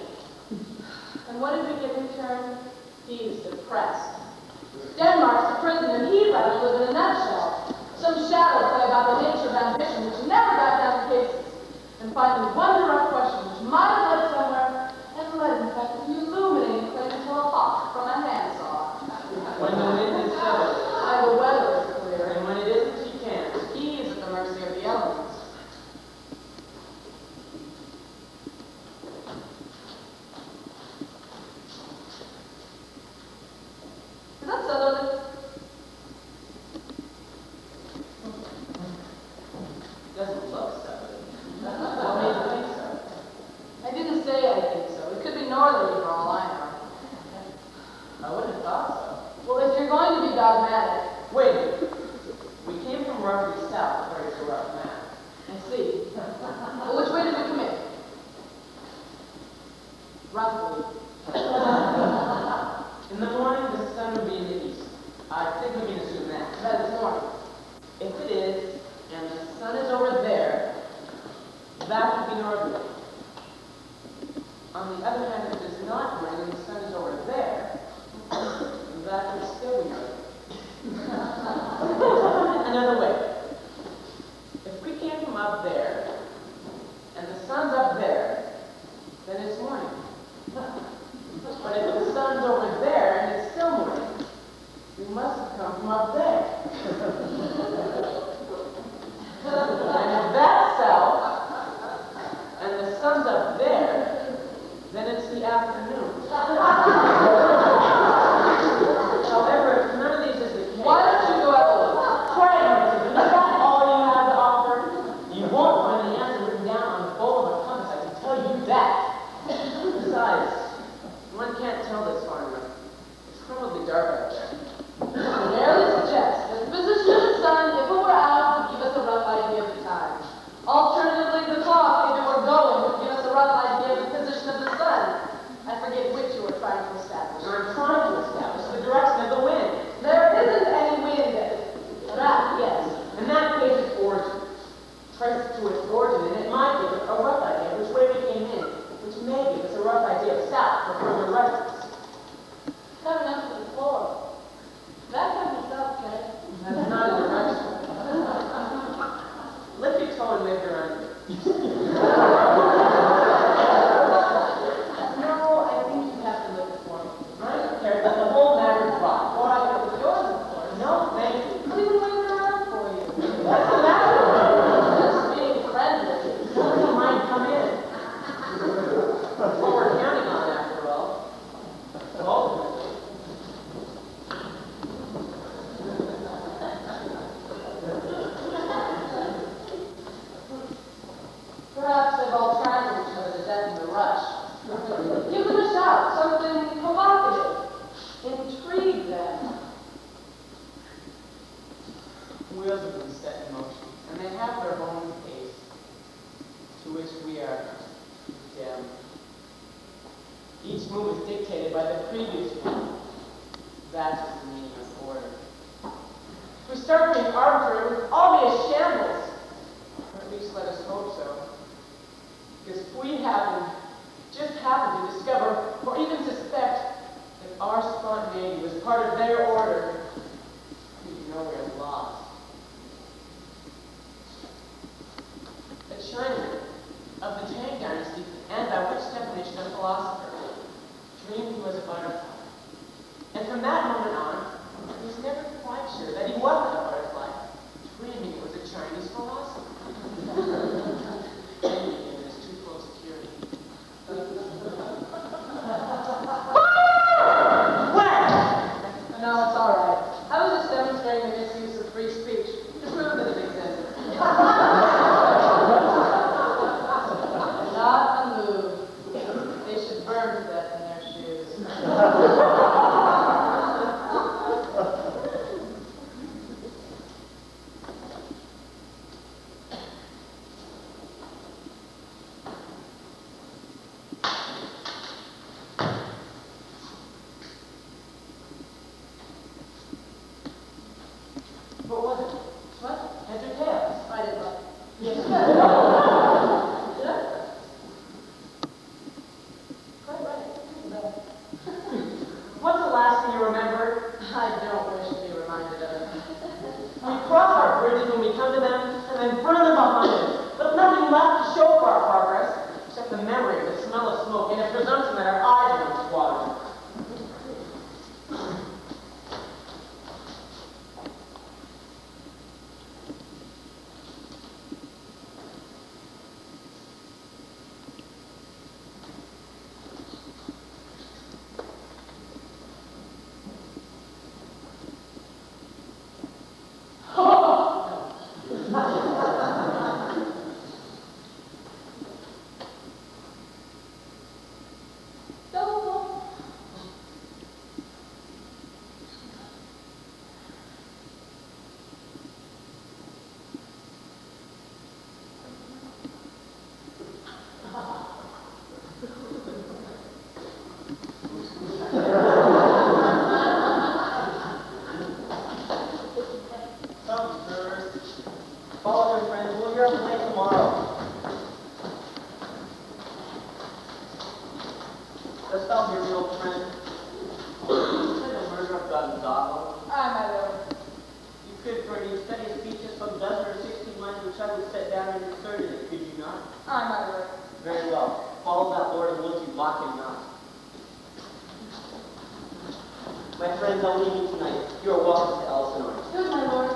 And what did we get in return? He was depressed. Denmark's a prison, and he'd rather live in a nutshell. Some shadow play about the nature of ambition, which never got down to cases. And finally, one direct question, which might have led somewhere, and led, in fact, to the illuminating claim to a hawk from a handsaw. When the wind is settled, And the weather is clear. and when it isn't, he can't. He is at the mercy of the elements. Is that southerly? Doesn't look so. What made you think so? I didn't say I think so. It could be northerly for all I know. I wouldn't have thought Well, if you're going to be dogmatic, so. Wait. We came from roughly south, according to rough map. I see. Well, which way did we come in? Roughly. In the morning, the sun would be in the east. I think we can assume that. That is morning. If it is, and the sun is over there, that would be northerly. On the other hand, if it is not morning and the sun is over there, that would still be northerly. Another way. If we came from up there, and the sun's up there, then it's tell this far enough. It's probably dark out there. I merely suggest that the position of the sun, if it were out, would give us a rough idea of the time. Alternatively, the clock, if it were going, would give us a rough idea of the position of the sun. I forget which you were trying to establish. We're trying to establish the direction of the wind. There isn't any wind. That, yes. In that case, its origin. Trace it to its origin, and it might give us a rough idea of which way we came in, which may give us a rough idea of south for further reference. Coming up to the floor. That can be south, Ken. That's not a direction. Lift your toe and wave your arm. No, I think you have to lift it for me. I don't care, but the whole matter's rock. Or I could put yours, of course. No, thank you. I'll even wave your arm for you. What's the matter? Just being friendly. Nobody might come in. That's what we're counting on, after all. Ultimately. Perhaps they've all tried each other to death in the rush. Give them a shout, something provocative. Intrigue them. Wheels have been set in motion, and they have their own pace, to which we are condemned. Each move is dictated by the previous one. That is the meaning of order. If we start being arbitrary, it would all be a shambles. Or at least let us hope so. Because if we just happen to discover, or even suspect, that our spontaneity was part of their order, we know we're lost. A Chinaman of the Tang Dynasty, and by which definition a philosopher, dreamed he was a butterfly. And from that moment on, he was never quite sure that he wasn't a butterfly, dreaming it was a Chinese philosopher. Envy him is too full of security. No, it's all right. I was just demonstrating the misuse of free speech to prove that it existed. Not a move. They should burn to death in their shoes. What was it? What? Heads or tails? I did what? Yes. Did I? Quite right. What's the last thing you remember? I don't wish to be reminded of it. We cross our bridges when we come to them, and then burn them behind us. But nothing left to show for our progress, except the memory of the smell of smoke and a presumption that our eyes won't water. Follow your friends. We'll hear them late tomorrow. Let's stop here, real friend. You said the murder of Gonzalo. My lord. You could, for you study speeches from dozens or 16 lines which I would set down and inserted it, could you not? My lord. Very well. Follow that Lord and look you lock him not. My friends, I'll leave you tonight. You are welcome to Elsinore. Good, my lord.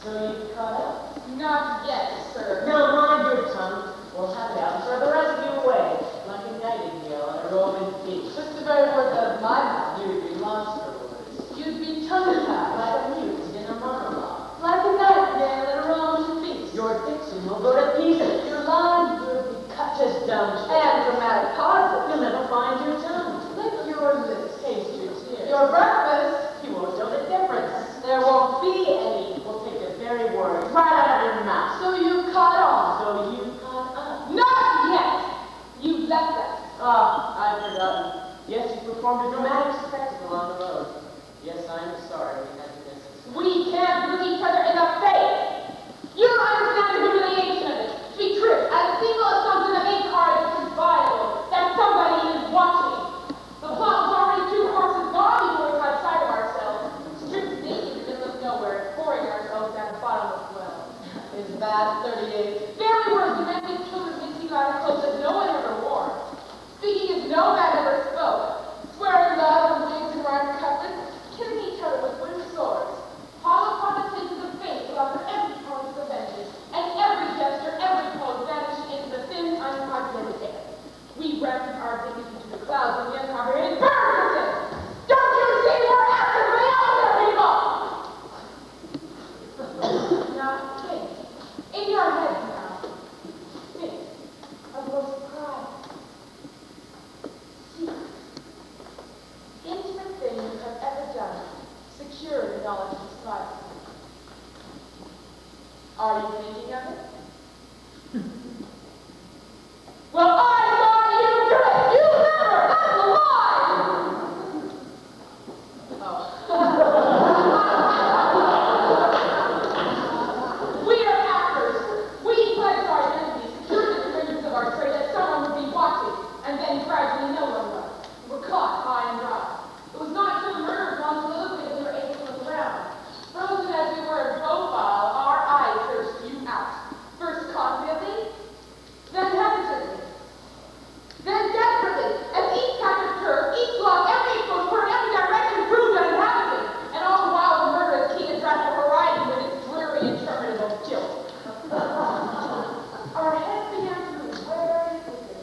So you've caught up? Not yet, sir. Now mind your tongue. We'll have it out for the rest of you away, like a nightingale on a Roman beach. Just the very words of my mouth. You'd be monster words. You'd be tongue-tied. Like a mute in a monologue. Like a nightingale at a Roman feast. Your diction will go to pieces. Your lines would be cut to dumb shit. and dramatic pauses. You'll never find your tongue. Lick your lips. Taste your tears. Your breakfast. You won't know the difference. There won't be any. We'll take the very word right out of your mouth. So you caught on. So you caught up. Not yet. You left us. Ah, I've forgotten. Yes, you performed a dramatic spectacle on the road. Yes, I am sorry we had to miss it. We can't look each other in the face. You don't understand the humiliation of it. To be true, as a single assumption of incarnate is viable, that somebody is watching. The plot was already 2 horses gone before we caught sight of ourselves. Stripped naked in the middle of nowhere, pouring ourselves down a bottomless well. Is that 38? Very words the men with children mixing out of clothes that no one ever wore. Speaking as no man ever spoke. Swearing love and wigs and rhymed couplets, killing each other with wooden swords. Hollow upon the faces of fate will offer every promise of vengeance, and every gesture, every pose vanishing into the thin, uncomprehended air. We rammed our dignity to the clouds and the uncomprehended birds. Don't you see we're actively out there, people? Now think, in your head now, think of those cries. Secret, intimate things you have ever done, secure in the knowledge of its privacy. Are you thinking of it? Well, I saw you do it! You never! That's a lie! Oh. We are actors. We pledged our identity, secured the fringes of our trade that someone would be watching, and then gradually no one was. We were caught high and dry. It was not until the murder of one soliloquy that we were able to look around. Frozen as we were in profile, our eyes searched you out. First confidently, then hesitantly, then desperately, as each patch of turf, each block, every approach, toward every direction proved uninhabited, and all the while the murderous king addressed the horizon with its dreary interminable guilt. Our heads began to move very quickly.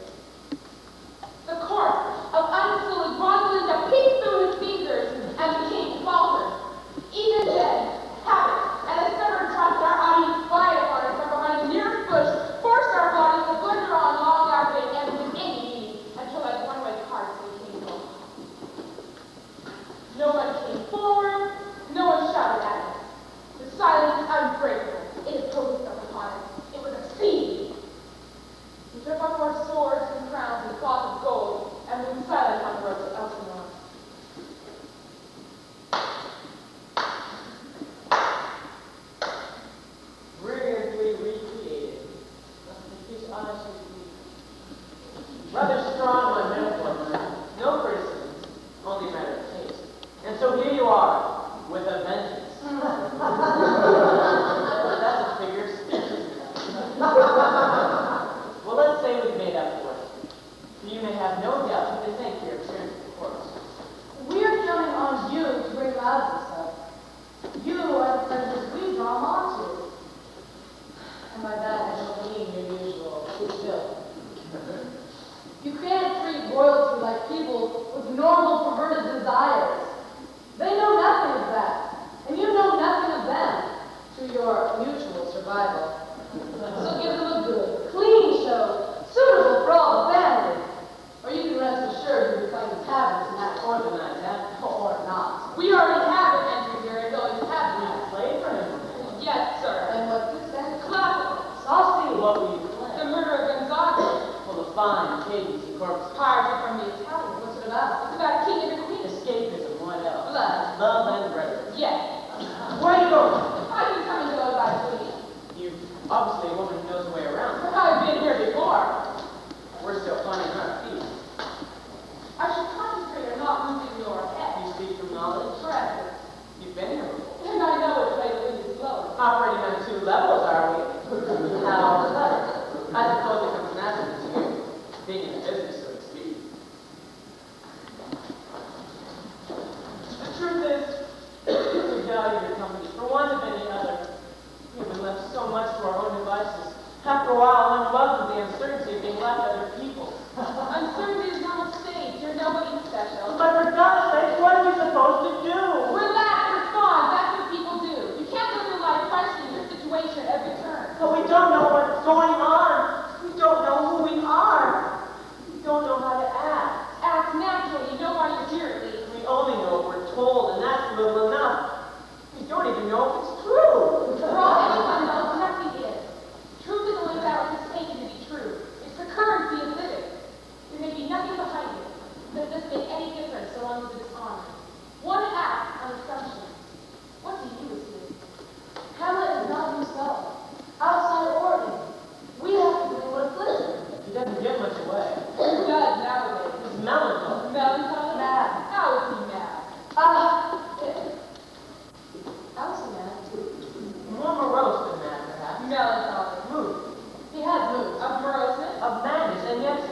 The corpse of unsullied Rosalind peeped through his fingers and became faltered. Even then, habit and a stubborn trust our audience spied upon us from behind the nearest bush forced our bodies to glitter on long after it ended with any meaning until like one-way carts we came home. No one came forward, no one shouted at us. The silence is unbreakable. It imposed itself upon us. It was obscene. We took off our swords and crowns and cloth of gold and moved silent on the road to Elsinore. Brilliantly recreated. His eyes should be rather strong on metaphor. No criticism, only a matter of taste. And so here you are, with a vengeance. That's a figure of speech, isn't it? Well, let's say we've made up for it. You may have no doubt you can thank your appearance of course. We're counting on you to bring out this stuff. You are the prejudice we draw on to. And by that I don't mean your usual goodwill. You can't treat royalty like people with normal perverted desires. They know nothing of that, and you know nothing of them, to your mutual survival. So give them a good, clean show, suitable for all the family. Or you can rest assured you become inhabitants in that Organize that. or not. We already have an entry here and always have We been. played for him. Yes, sir. And what's this then? Classical. Saucy. What will you The play? murder of Gonzaga. Full of fine cadence and corpse. Piracy from the Italians. What's it about? It's about a king and a queen. Escapism, what else? Blood. Love and rhetoric. Yes. Where are you going? How you coming to go by Queen? You obviously a woman who knows her way around. I've been here before. We're still finding our feet. I should concentrate on not losing your head. You speak from knowledge. Correct. You've been here before. And I know which way the wind is blowing. Operating on 2 levels, are we? How clever. I suppose it comes naturally to you, being in the business, so to speak. The truth is, we value your company for want of any other. We've been left so much to our own devices. After a while, one welcomes the uncertainty of being left to other people.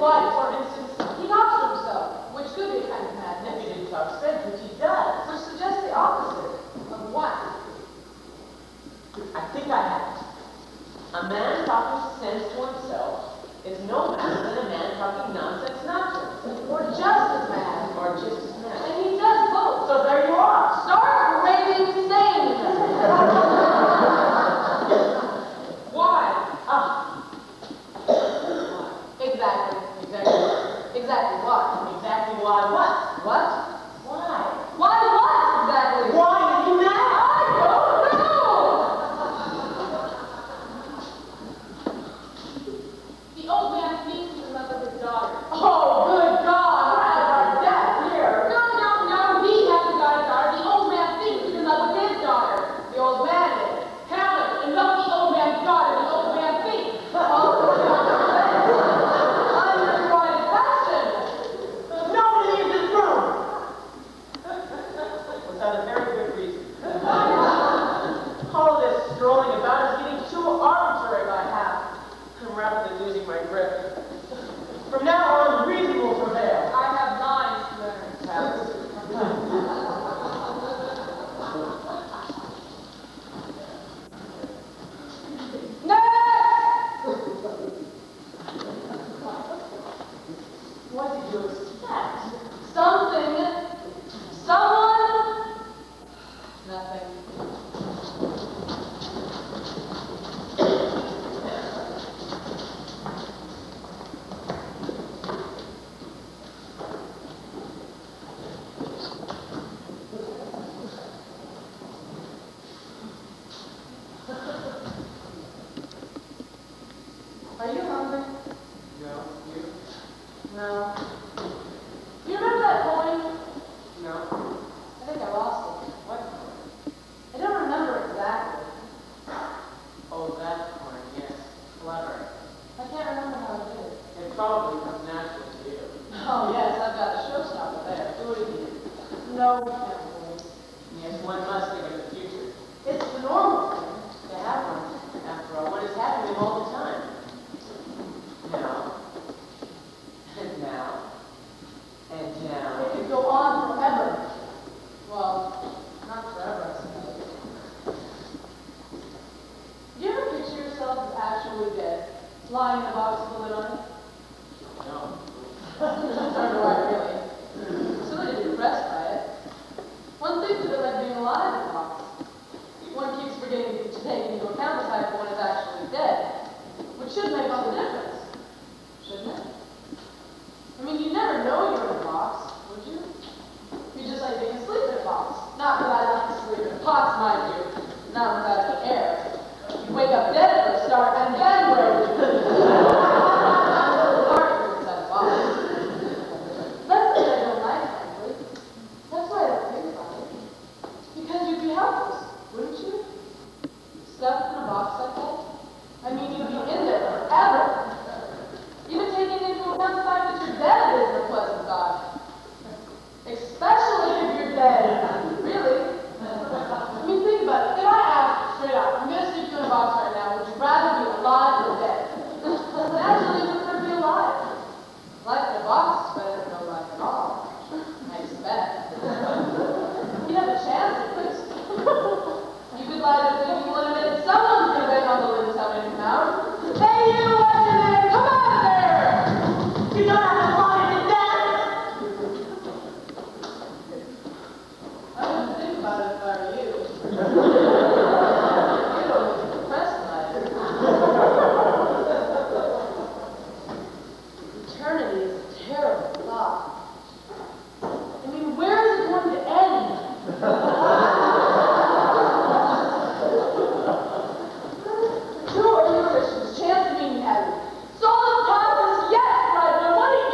wife, for instance, he talks to himself, which could be a kind of madness. If he didn't talk sense, which he does. Which suggests the opposite of what? I think I have it. A man talking sense to himself is no better than a man talking nonsense not to himself. Or just as mad. Or just as mad. And he does both. So there you are. Start raving sane. Why? Exactly. Exactly why? Exactly why what? What? Why? Why what exactly? Why are you mad? I don't know. The old man thinks he's in love with his daughter. Oh, good God! We're out of our depth here. No. He hasn't got a daughter. The old man thinks he's in love with his daughter. The old man is. Hamlet, and not the old man's daughter. The old man thinks. Unrequited question. Nobody in this room without a very good reason. All this strolling about is getting too arbitrary by half. I'm rapidly losing my grip. From now on, reason will prevail. I have lines to learn. What did you expect? Something. Someone. Nothing. Are you hungry? No. You? No. Do you remember that coin? No. I think I lost it. What? I don't remember exactly. Oh, that coin, yes. Clever. I can't remember how I did it. It probably comes natural to you. Oh, yes, I've got a showstopper there. Do it again. No, can't believe. Yes, one must think of the future. It's the normal thing. To have one. After all, one is having them all the time. Now. And now. And now. It could go on forever. Well, not forever, I suppose. Do you ever picture yourself as actually dead, lying in a box with a lid on it? No. Nor do I really. Silly to be impressed by it. One thinks of it like being alive in a box. One keeps forgetting to take into account the fact that one is actually dead, which should make all the difference, shouldn't it? I mean, you'd never know you're in a box, would you? You'd just like being asleep in a box. Not that I like to sleep in a box, mind you. Not without the air. You'd wake up dead for a start, and then where would you be? Inside a box. That's what I don't like, frankly. That's why I don't think about it. Because you'd be helpless, wouldn't you? Stuck in a box like that? I mean, you'd be in there forever. Even taking into account the fact that you're dead isn't a pleasant thought. Especially if you're dead. Really? I mean, think about it. If I asked straight up, I'm going to stick you in a box right now, would you rather be alive or dead? Naturally, you prefer to be alive. Life in a box is better than no life at all. I expect. You'd have a chance at least. You could lie there thinking, well, in a minute, someone's going to bang on the lid and tell me to come out. Hey, you, what's your name? Come out of there! You don't have to lie to death! I wouldn't think about it if I were you. You don't need to be depressed by it. Eternity is a terrible thought. I mean, where is it going to end? True or Christians, chance of being heaven. Solid timeless, yes, right, but what do you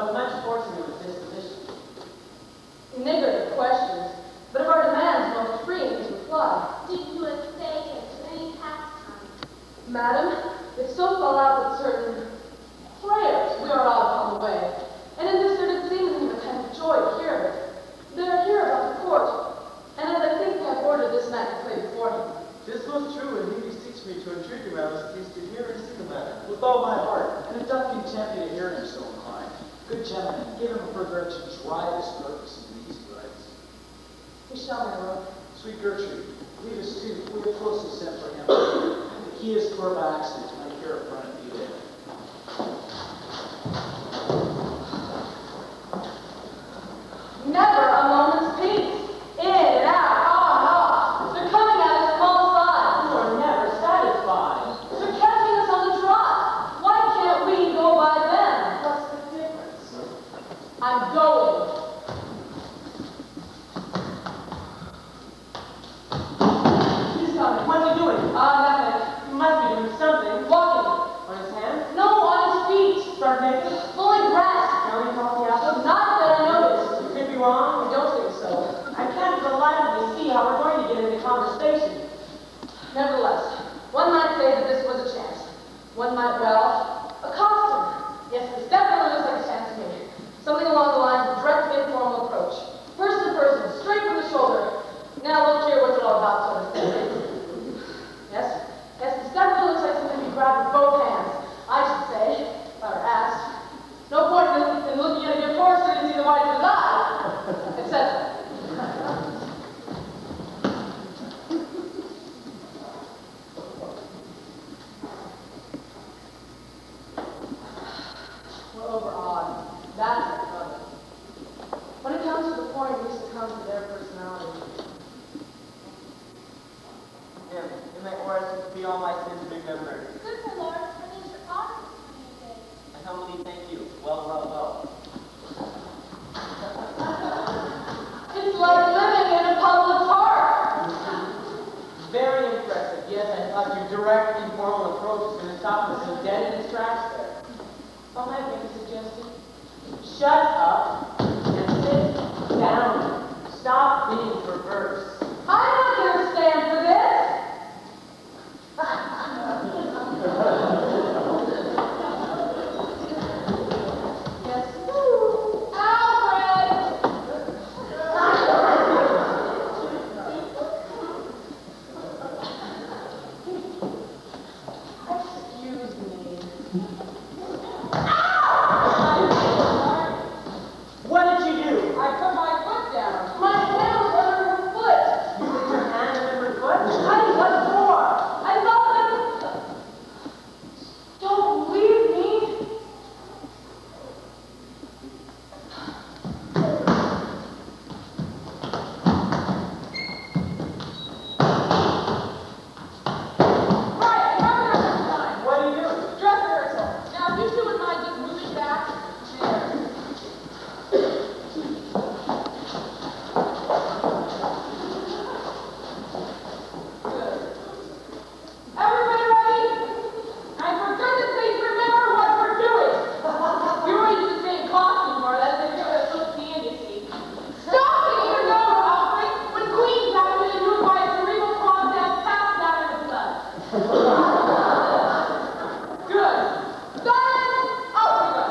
but much forcing of his disposition. Niggardly questions, but of our demands most free in his reply. Did you essay him to any pastime? Madam, it so fell out that certain prayers we are out upon the way, and in this there did seem to him a kind of joy to hear of it. They are here about the court, and as I think I have ordered this man to play before him. This was true, and he beseeches me to entreat your majesties to hear and see the matter. With all my heart, and it doth content me to hear him so inclined. Good gentlemen, give him a privilege to try this purpose in these rights. We shall, my lord. Sweet Gertrude, lead us to, we have closely sent for him. The key is door by accident, I hear up front of you there. Never a moment's peace. In and out, on and off. They're coming at us from all sides. You are never satisfied. They're catching us on the trot. Why can't we go by them? What's the difference? I'm going. He's coming. What's he doing? Nothing. He must be doing something. Walking. On his hands? No, on his feet. Start naked? Fully dressed. Now he talk the apple? Not that I noticed. You could be wrong. I don't think so. I can't for the life of me see how we're going to get into conversation. Nevertheless, one might say that this was a chance. One might, well, a costume. Yes, this definitely looks like a chance to me. Something along the lines of direct informal approach. Person to person, straight from the shoulder. Now look here, what's it all about, sort of thing. Yes, this definitely looks like something to be grabbed with both hands. I should say, if I were asked. No point in looking at a gift horse so you can see the white of his eye, etc. We're overawed. That's the trouble. When it comes to the point, we succumb to their personality. Yeah, in my order to be all my sins remembered. Good, my lord. That means your honor is coming today. I humbly thank you. Well. It's like living in a public park. Very impressive. Yes, I thought your direct, informal approach was going to stop us so dead in its tracks there. All I make a suggestion. Shut up and sit down. Stop being perverse. I'm not going to stand for this. Yes. Alfred! Excuse me. What did you do? I put my foot down. My hand was under her foot. You put your hand under her foot? Honey, what for? I thought that... Don't leave me. Right, another time. What are you doing? Dress rehearsal. Now, if you two wouldn't mind just moving back. There. Good. Everybody ready? And for goodness sake, remember what we're doing. You're already the same costume, or that's if you're a little candy. Stop thinking you're going Alfred. When queens happen to do it by a cerebral process, pass that in the blood. Good. Silence, out we go.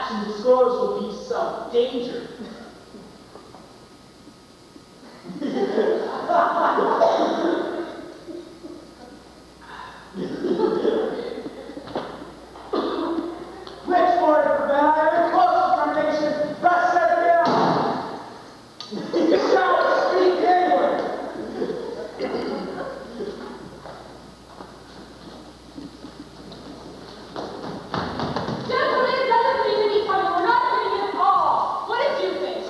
action disclosed will be some danger. Which board to prevent either close determination, thus set down. You shall speak anyway. Gentlemen, it doesn't seem to be coming. We're not getting it at all. What did you think?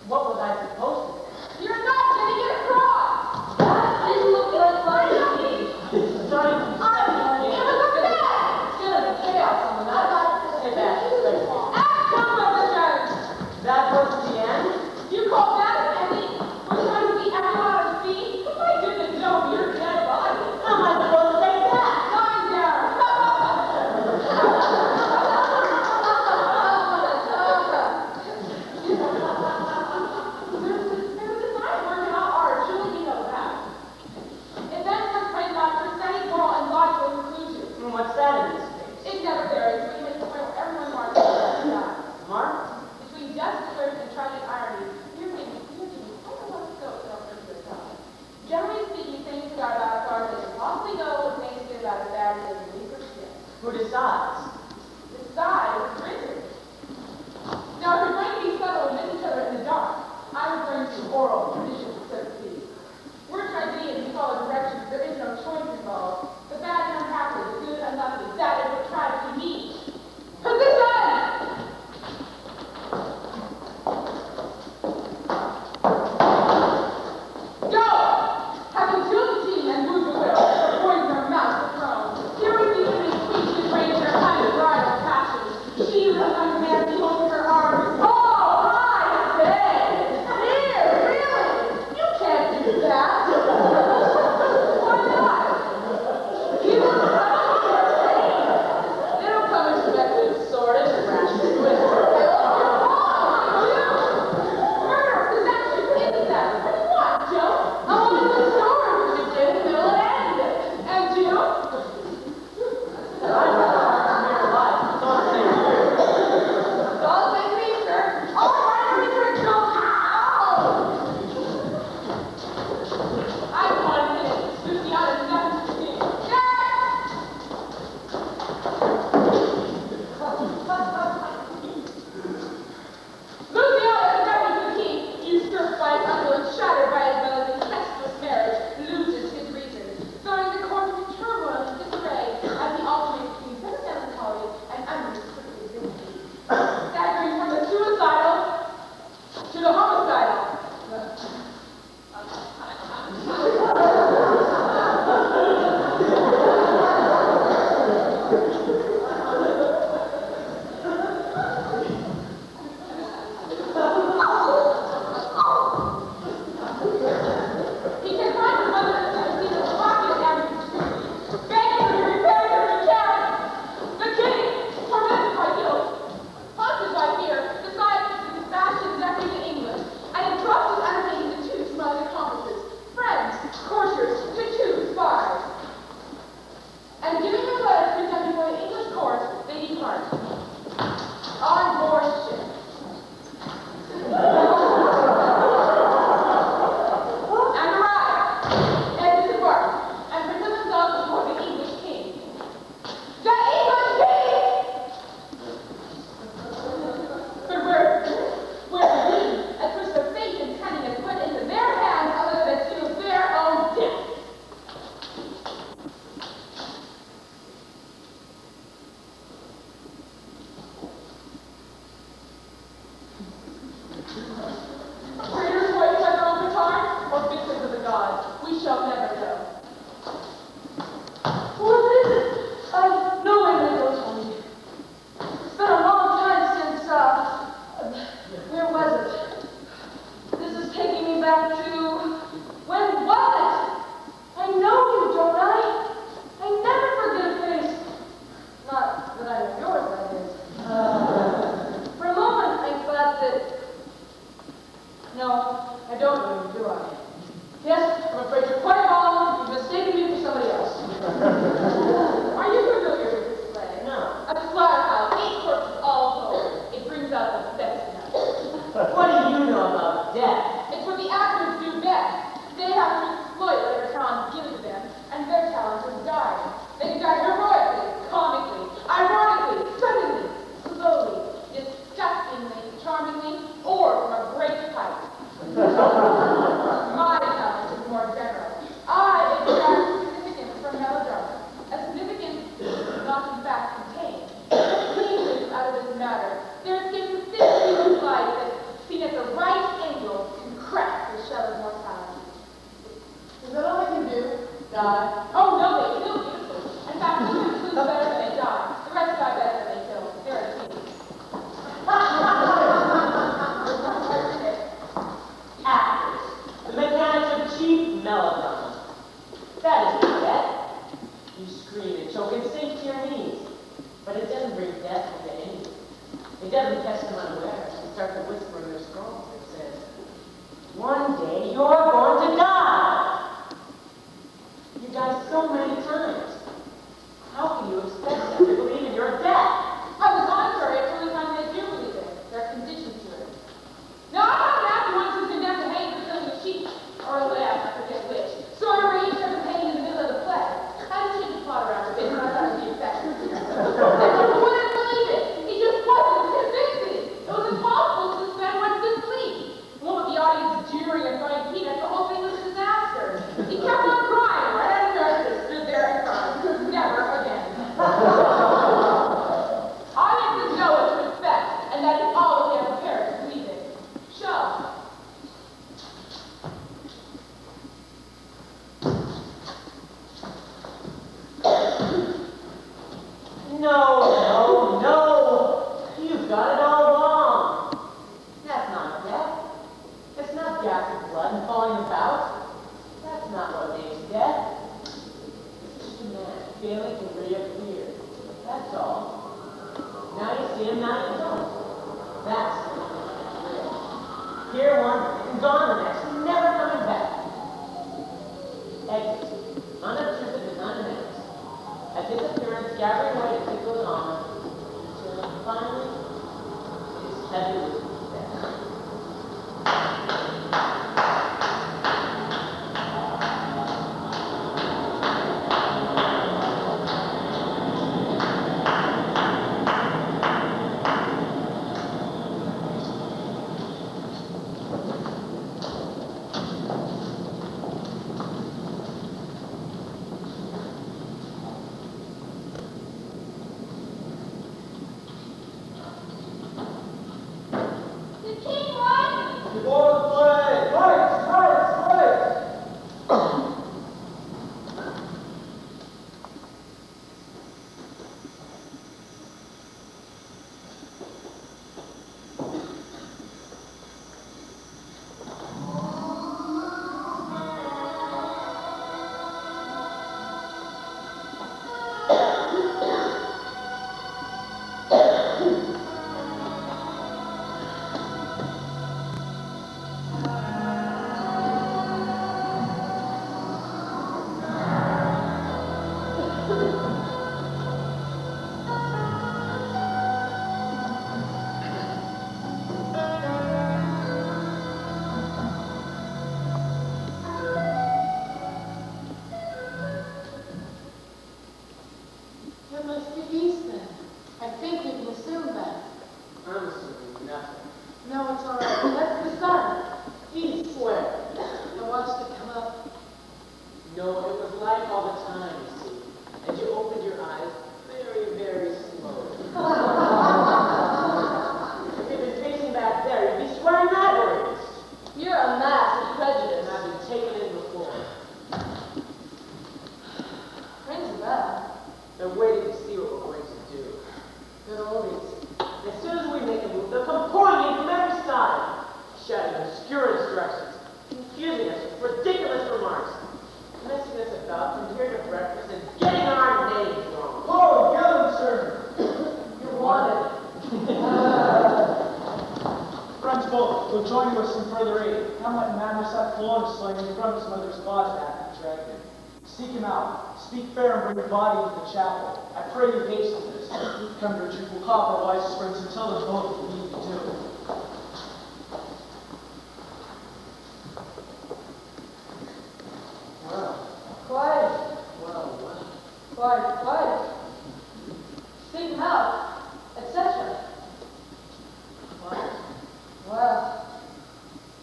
What was I supposed to say? You're not getting it across. That didn't look like fun to me. It's starting to be It was a mess. It's gonna be chaos on the night. Hey, Bash, Action, Mother Jones. that was the end? You call that an ending? We're trying to be everyone on our feet? I didn't know your dead body. How am I supposed to say that? Lying down. There's a design working out art. Surely you know that. Events are framed out for steady moral and logical conclusions. And what's that in this case? It never varies. We hit the point where everyone marks the dot. Mark? Between just truth and tragic irony, you're thinking, I don't want to go without hurting yourself. Generally speaking, things about cars that can possibly go with things that about as bad as they leave or shit. Who decides? The side is printed. Now, if you're going to be subtle and miss each other in the dark, I'm referring to oral tradition, so to speak. We're tragedians, we follow directions, there is no choice involved. The bad and unhappy, the good and unlucky, that is what tragedy means. Position! Go! Having killed the team and moved the will, poison their mouth the throne. Here we see women speech and rage their kind of bride of passion. She was a man beholding her arms. Oh, I say! Here, really? You can't do that. Why not? You don't have they don't come expected, sordid, and rash, twisted. Murder is actually into that. What do you want, Joe? I want to the story, which is in the middle and end. And you? I don't know. Mere life. It's all the same here. It's all the same to me, sir. All right, Richard, Joe. Ow! I want it. Luciana is nothing to me. Yes! Luciana is nothing to me. Usurped by his uncle and shattered by his mother's incestuous marriage, loses his reason, throwing the court into turmoil and disarray as he alternates between bitter melancholy and unrestricted dignity. Staggering from the suicidal to the homicidal. He can find his mother in his pocket and begging her to repair her account. The king, tormented by guilt, haunted by fear, decides to dispatch his nephew to England and entrusts his undertaking to two smiling accomplices, friends, courtiers, to two spies. And giving them letters presented before the English court, they depart. On board ship. And arrive, and disembark, and present themselves before the English king. The English king! But where the king, a twist of fate and cunning is put into their hands other than to their own death. Traitors voice by their own petard, or victims of the gods, we shall never know. What is it? No, wait a minute, don't tell me. It's been a long time since, where was it? This is taking me back to, when was it? I know you, don't I? I never forget a face. Not that I know yours, that is. For a moment, I thought that, no, I don't know you, do I? Yes, I'm afraid you're quite wrong. You've mistaken me for somebody else. Are you familiar with this play? No. A slaughterhouse, 8 corpses all told. A Die? Oh, no, they kill beautifully. In fact, some kill better than they die. The rest die better than they kill. They're a team. Actors. The mechanics of cheap melodrama. That isn't death. You scream and choke and sink to your knees. But it doesn't bring death to anyone. It doesn't catch them unawares and start to whisper in their skulls. It says, one day you're going to die. You die so many times. How can you expect them to believe in your death? On the contrary, it's only time they do believe it. They're conditioned to it. Now, I'm not the only one who's condemned to hang for killing a sheep or a lamb, I forget which. Sort of where each other hanging in the middle of the play. I just shake the plot around a bit, and I thought it'd be effective. I wouldn't believe it. It just wasn't convincing. It was impossible to suspend one's disbelief. And what with the audience jeering and throwing peanuts, the whole thing was a disaster. He kept on crying right out of nurses, stood there and cried. Never again. Audiences know what to expect, and that is all that they are prepared to believe in. Show. No, you've got it all wrong. That's not death. It's not gas of blood and falling about. That's not what makes death. It's just a man failing to reappear. That's all. Now you see him, now you don't. That's real. Here one and gone the next, never coming back. Exit. Unobtrusive and unannounced. A disappearance gathering way to tickle his armor, until finally it is heavy with death. will join you with some further aid. Hamlet and man sat forlorn slain in front of his mother's body after he dragged him. Seek him out. Speak fair and bring the body into the chapel. I pray you hasten this. Come to your will call for wise springs and tell us both what we need to do. Quiet. Quiet. Seek him out, etc.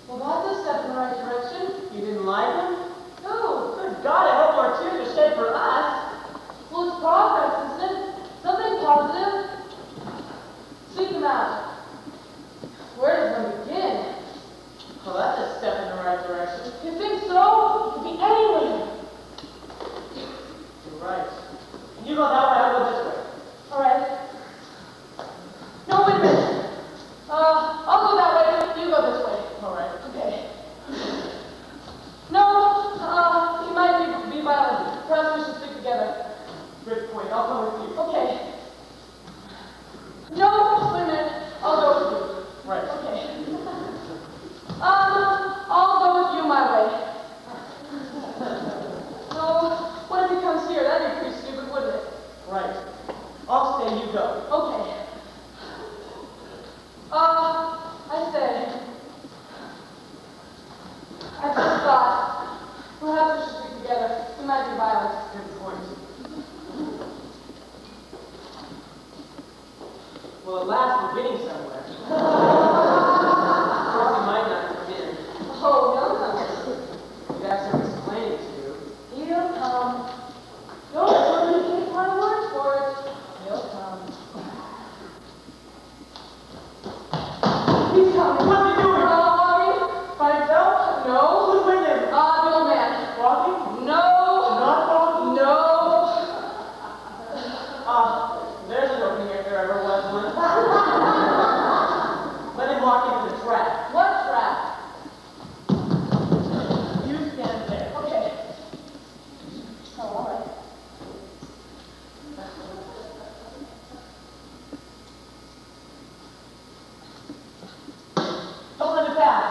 Well, that's a step in the right direction. You didn't like him? No. Good God, I hope more tears are shed for us. Well, it's progress, isn't it? Something positive. Seek him out. Where does one begin? Well, that's a step in the right direction. You think so? It could be anywhere. together. We might be violent. Good point. Well, at last we're getting somewhere. Of course, he might not come in. Oh, no, no. You'd have some explaining to do. He'll come. Don't really take my word for it. He'll come. He's coming. What's he doing? Walking? By himself? No. Who's with him? The old man. Walking? No. Not walking? No. There's an opening if there ever was one. Let him walk into the trap. What trap? You stand there. Okay. Oh, all right. Don't let it pass.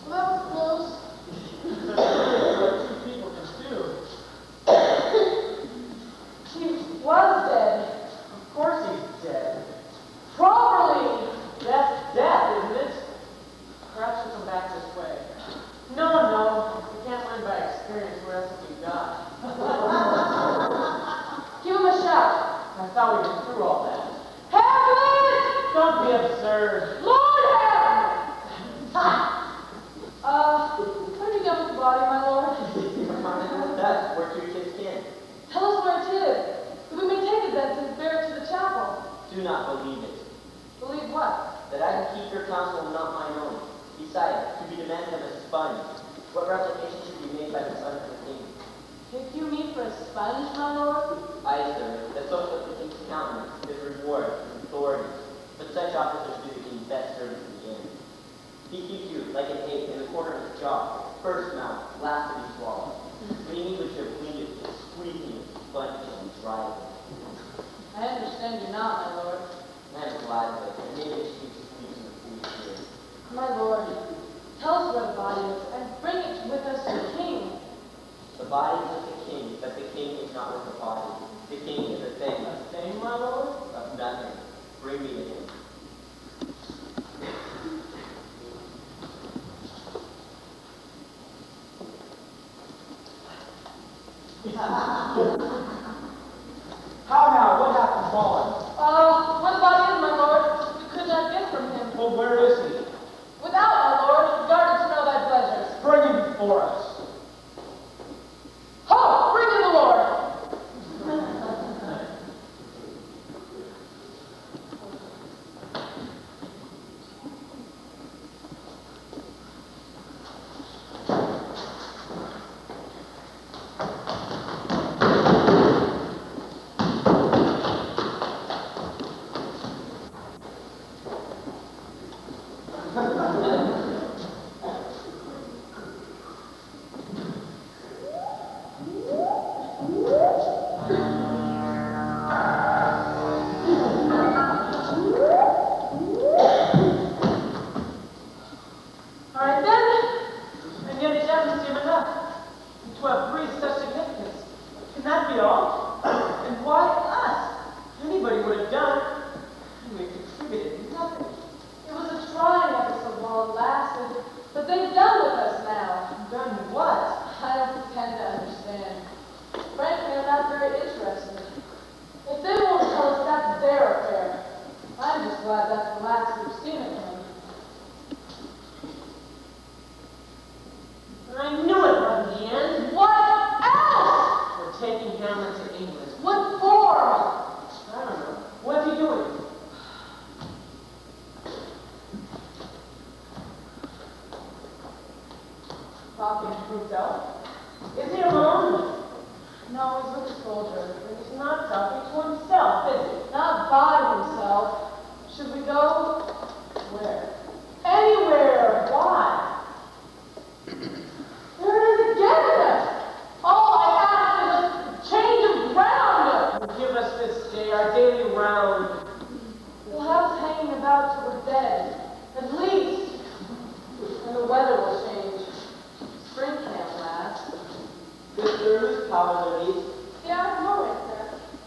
Well, that was close. What two people can do. He was dead. Of course he's dead. Properly. That's death, isn't it? Perhaps we'll come back this way. No. We can't learn by experience. What else have we got? Give him a shout. I thought we were through all that. Hamlet! Don't be absurd. Lord Hamlet! How did you get with the body, my lord? That's where two kids can. Tell us where it is. That we may take it thence and bear it to the chapel. Do not believe it. Believe what? That I can keep your counsel and not mine own. Besides, to be demanded of a sponge, what replication should be made by the son of the king? Take you me for a sponge, my lord? Aye, sir, that so that the king's countenance, his reward, his authority. But such officers do the king best service in the end. He keeps you like an egg in the corner of his jaw, first mouth, last to be swallowed. Leaning with your fingers, squeezing it, sponging and driving. I understand you not, my lord. I am glad of it, and maybe it should be squeezing the foolish ear. My lord, tell us where the body is and bring it with us to the king. The body is with the king, but the king is not with the body. The king is a thing. A thing, my lord? Of nothing. Bring me to him. How now? What happened, Fallen? Where the body is, my lord, we could not get from him. Well, where is he? Without, my lord, guarded to know thy pleasures. Bring him before us. Ho! Bring in the lord!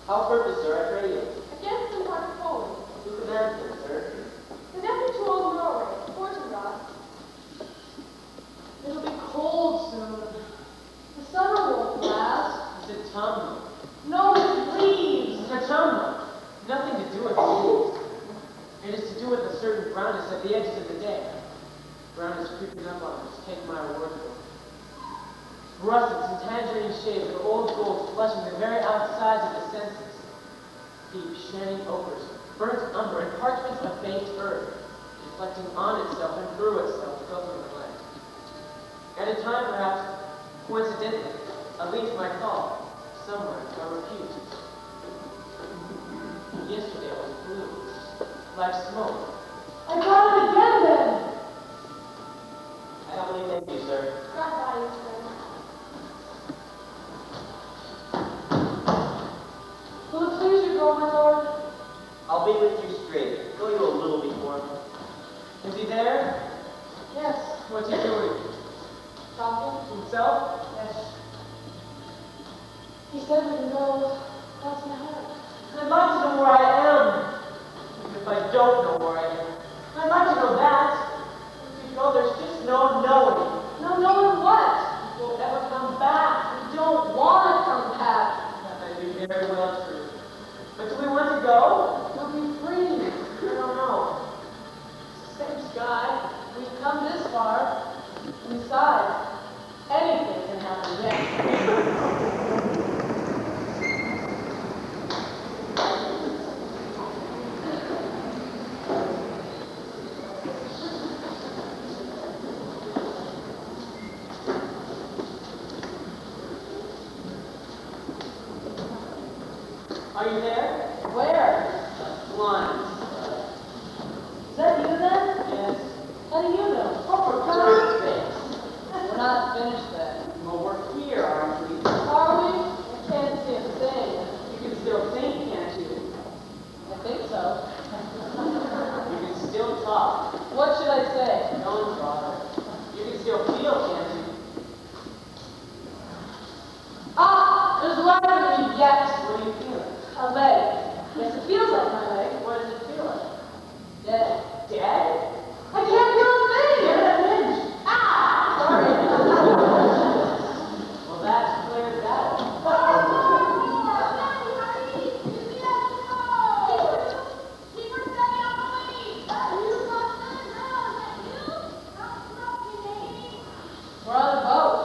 How purpose, sir, I pray you. Against the North Pole. Who commands them, sir? The nephew to old Norway, Fortinbras. It'll be cold soon. The summer won't last. It's a tongue. No, it's leaves. It's a tongue. Nothing to do with leaves. It is to do with a certain brownness at the edges of the day. Brown is creeping up on us, take my word for it. Russets and tangerine shades of old gold flushing the very outsides of the senses. Deep, shining ochres, burnt umber, and parchments of faint earth, reflecting on itself and through itself, filtering the light. At a time, perhaps, coincidentally, a leaf might fall, somewhere, a repute. Yesterday it was blue, like smoke. I got it again then. I don't believe in you, sir. God by you, friend. Will it please you go, my lord? I'll be with you straight. Go you a little before me. Is he there? Yes. What's he doing? Talking? Himself? Yes. He said we can go across my heart. I'd like to know where I am. Even if I don't know where I am. I'd like to know that. If you go, there's just no knowing. No knowing what? We'll ever come back. We don't want to come back. That may be very well true. But do we want to go? We'll be free. I don't know. Same sky. We've come this far. Besides, anything can happen yet. Are you there? Where? Blind. Is that you then? Yes. How do you know? Oh, for God's sake. We're not finished then. Well, we're here, aren't we? Are we? I can't see a thing. You can still think, can't you? I think so. You can still talk. What should I say? Don't bother. You can still feel, can't you? Ah! There's life in me yet. What do you feel? A leg. Yes, it feels like my leg. What does it feel like? Dead. Dead? I can't feel a thing! You're a hinge. Ah! Sorry. Well, that's cleared that up. We're on a boat.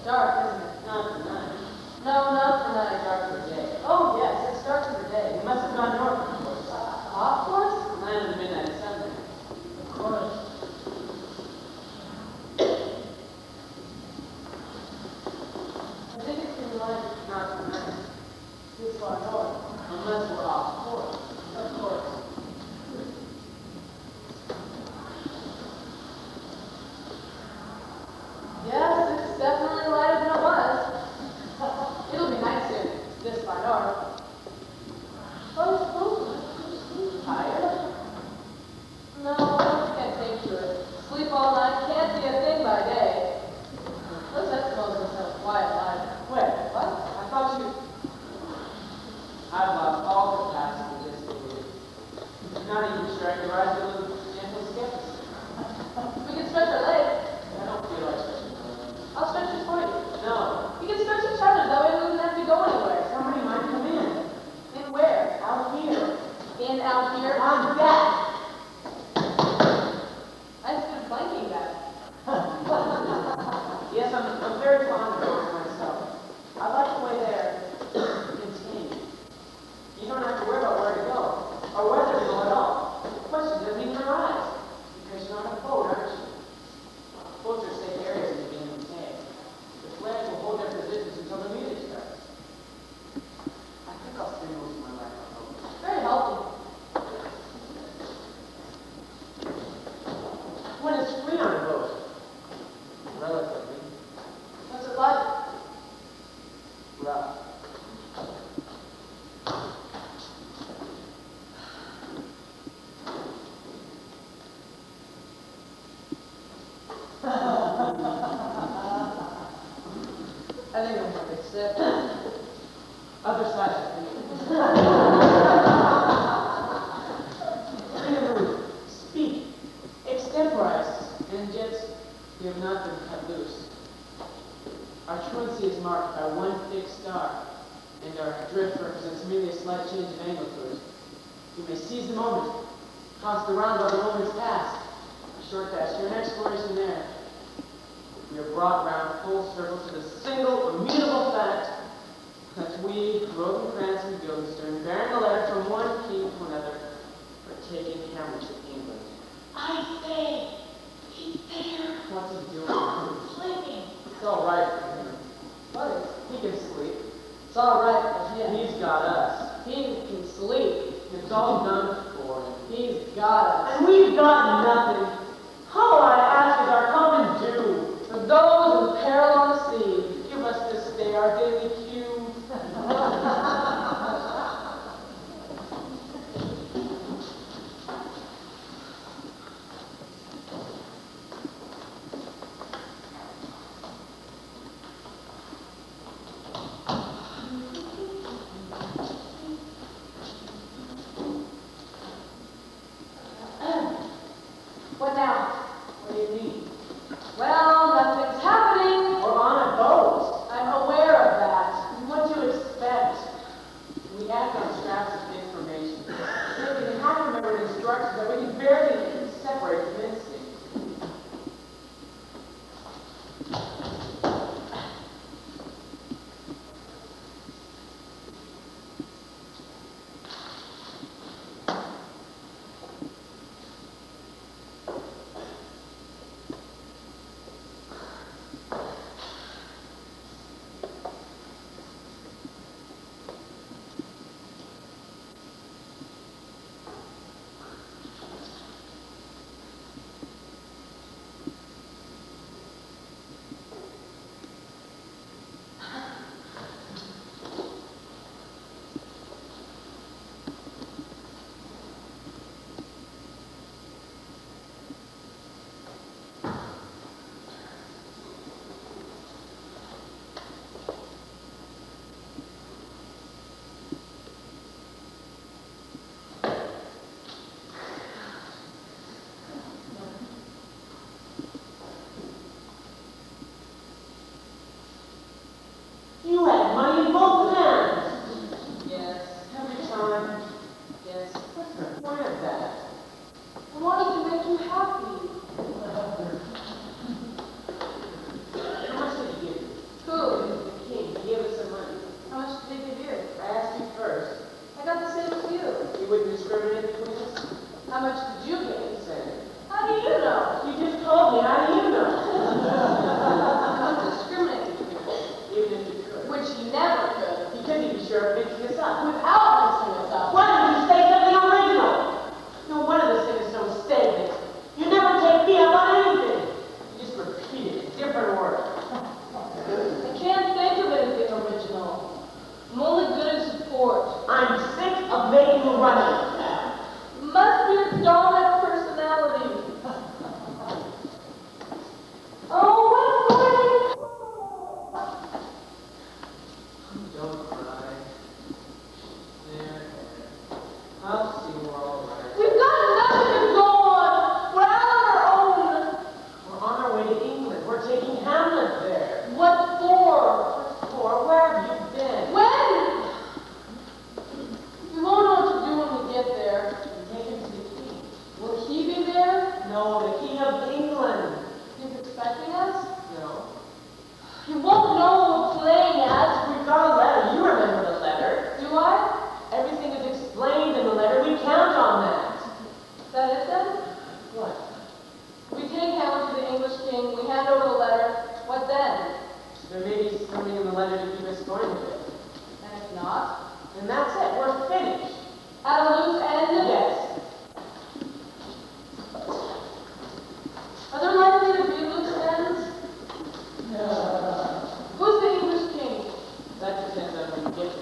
Dark, isn't it? Not tonight. No, not for night. Dark for day. Oh, yes, it's dark for the day. You must have gone north, of course. Off course? Land of the midnight sun. Of course. I think it's in line. Not tonight. This far north. Unless we're off course. Of course. Yes, it's definitely lighter than it was. It'll be night soon. This far north. Oh, it's cool. Tired? No, I can't take to it. Sleep all night, can't see a thing by day. Those Eskimos must have a quiet life. Wait. What? I thought you... I've lost all capacity to disbelieve. Not even trying to rise to a little gentle skepticism. We can stretch our legs. I don't feel like stretching my legs. I'll stretch it for you. No. We can stretch each other, that way we wouldn't have to go anywhere. Somebody might come in. In where? Out here. In out here? On that. I stood flanking that. Yes, I'm very fond of it myself. I like the way they're contained. You don't have to worry about where to go, or whether to go at all. The question doesn't even arise, because you're on a boat, aren't you? Boats are safe areas in the beginning of the day. The flags will hold their positions until the music starts. I think I'll spend most of my life on boats. Very healthy. When it's free on a boat, relatively, What's it like? rough. I think I'm gonna get sick. Other side of me. Speak, extemporize, and yet we have not been cut loose. Our truancy is marked by one fixed star, and our drift represents merely a slight change of angle to it. We may seize the moment, toss the round while the moment's past. A short dash here, an exploration there. We are brought round full circle to the single, immutable fact that we, Rosencrantz and Guildenstern, bearing a letter from one king to another, are taking Hamlet to England. I say, he's there. What's he doing? Sleeping. It's all right for him. But he can sleep. It's all right for him. He's got us. He can sleep. It's all done for him. He's got us. And we've got nothing. All I ask is our common due. For those in peril on the sea, give us this day our daily cue. What now? What do you mean? Well, nothing's happening. We're on a boat. I'm aware of that. What do you expect? We act on scraps of information. Taking half-remembered instructions that we can barely separate from instinct. You had money in both hands. Yes, every time. Yes. What's the point of that? I wanted to make you happy. How much did he give you? Who? The king. He gave us some money. How much did they give you? I asked you first. I got the same as you. You wouldn't discriminate between us? How much did you get? Same. How do you know? You just told me. How do you know? I don't discriminate between people. Even if you could. Which he never could. You couldn't be sure of mixing us up. Without mixing us up. Why didn't you say something original? No wonder this thing is so stagnant. You never take me up on anything. You just repeat it in different words. I can't think of anything original. I'm only good at support. I'm sick of making you run it. Must be a dominant personality. Oh, what morning! Don't cry. There. I'll see we're all right. We've got nothing to go on. We're out on our own. We're on our way to England. We're taking Hamlet there. What for? For where have you been? When? We won't know what to do when we get there. Take him to the king. Will he be there? No, the king of England. He's expecting us? No. He won't know what we're playing at. We've got a letter. You remember the letter. Do I? Everything is explained in the letter. We count on that. Is that it then? What? We take Hamlet to the English king, we hand over the letter. What then? There may be something in the letter to keep us going with it. And if not? And that's it. We're finished. At a loose end? Yes. Are there likely to be loose ends? Who's the English king? That depends on who you get to.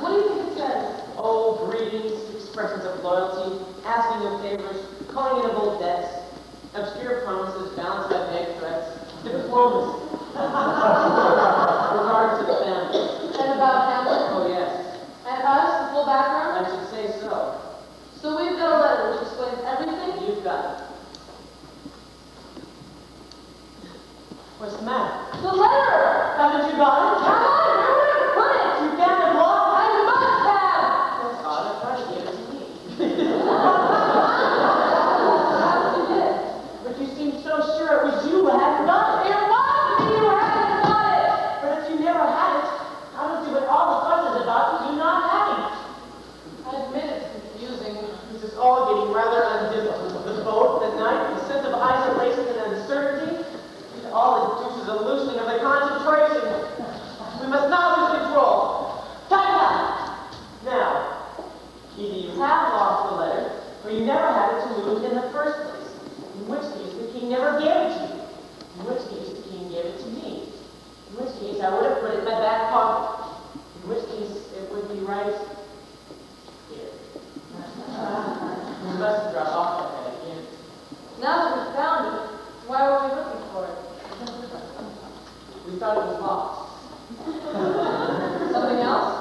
What do you think it says? Oh, greetings, expressions of loyalty, asking of favors, calling in of old debts, obscure promises balanced by vague threats, diplomacy. Regard to the family. haven't you got it? Come on, where would I put it? You found it locked. I must have. That's odd. I thought you gave it to me. Perhaps you did. But you seemed so sure it was you who hadn't got it. It was me who hadn't got it. But if you never had it, I don't see what all the fuss is about you not having it. I admit it's confusing. This is all getting rather undisciplined. The boat, the night, the sense of isolation and uncertainty, all induces a loosening of the concentration. We must not lose control. Tighten up! Now, either you have lost the letter, or you never had it to lose in the first place. In which case, the king never gave it to you. In which case, the king gave it to me. In which case, I would have put it in my back pocket. In which case, it would be right here. We must drop off at that again. Now that we found it, why were we looking for it? We thought it was lost. Something else?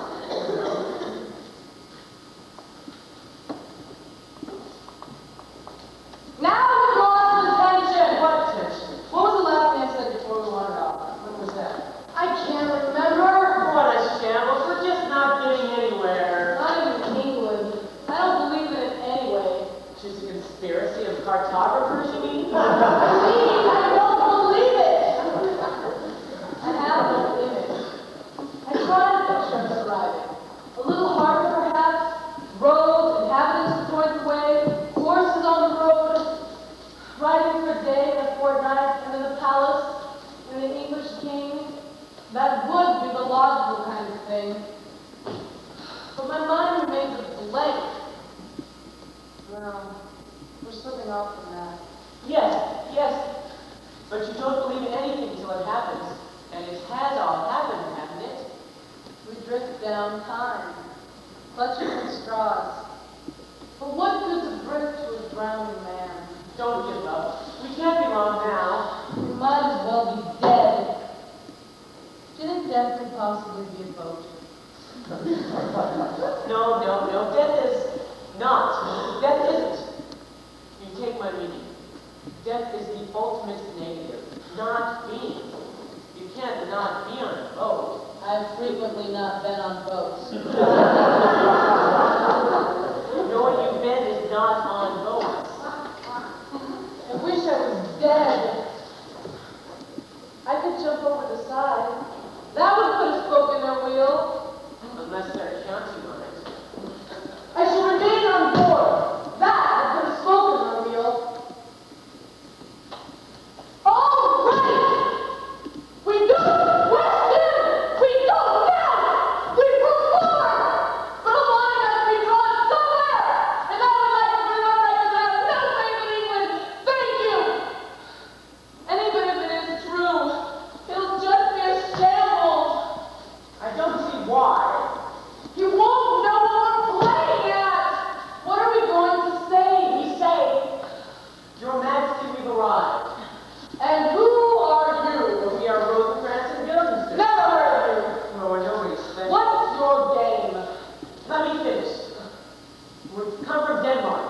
Now we've lost attention! What attention? What was the last thing I said before we wandered off? What was that? I can't remember. What a shambles. We're just not getting anywhere. Not even England. I don't believe in it anyway. Just a conspiracy of cartographers, you mean? Please, I don't believe it! I have no image. I tried to picture us arriving. A little harbor, perhaps, roads, inhabitants to point the way, horses on the road, riding for a day and a fortnight, and then the palace, and an English king. That would be the logical kind of thing. But my mind remains a blank. No, we're slipping off from that. Yes, yes. But you don't believe in anything till it happens. And it has all happened, hasn't it? We drift down time, clutching at straws. But what good's a brick to a drowning man? Don't give up. We can't be long now. We might as well be dead. Do you think death could possibly be a boat? No, no, no. Death is not. Death isn't. You take my meaning. Death is the ultimate negative. Not being. You can't not be on a boat. I've frequently not been on boats. No, you've been is not on boats. I wish I was dead. I could jump over the side. That would put a spoke in their wheel. Unless they're counting on it. I shall remain on board. That would put a spoke in their wheel. All right! We go west in! We go south! We perform! But a line must be drawn somewhere! And I would like to bring our records out of no faith in England! Thank you! And even if it is true, it'll just be a shambles! I don't see why. You won't know what we're playing at! What are we going to say? We say, Your Majesty, we've arrived. And who are you? We are Rosencrantz and Guildenstern. Never heard of you! No, we're nobody special. What's your game? Let me finish. We've come from Denmark.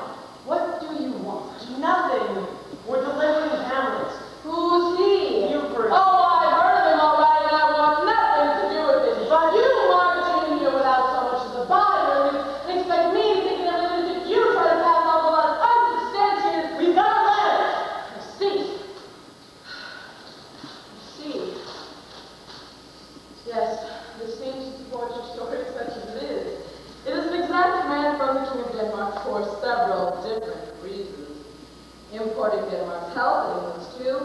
What do you want? Nothing. We're delivering Hamlet. Who's he? You've heard. Oh, I've heard of him all right, and I want nothing to do with it. But you march in here without so much as a body and expect me to think of everything that you try to pass off a lot of unsubstantiated. We've got a letter. I see. Yes, this seems to support your story such as it is. It is an exact command from the King of Denmark for several different reasons. Importing Denmark's health and England's too.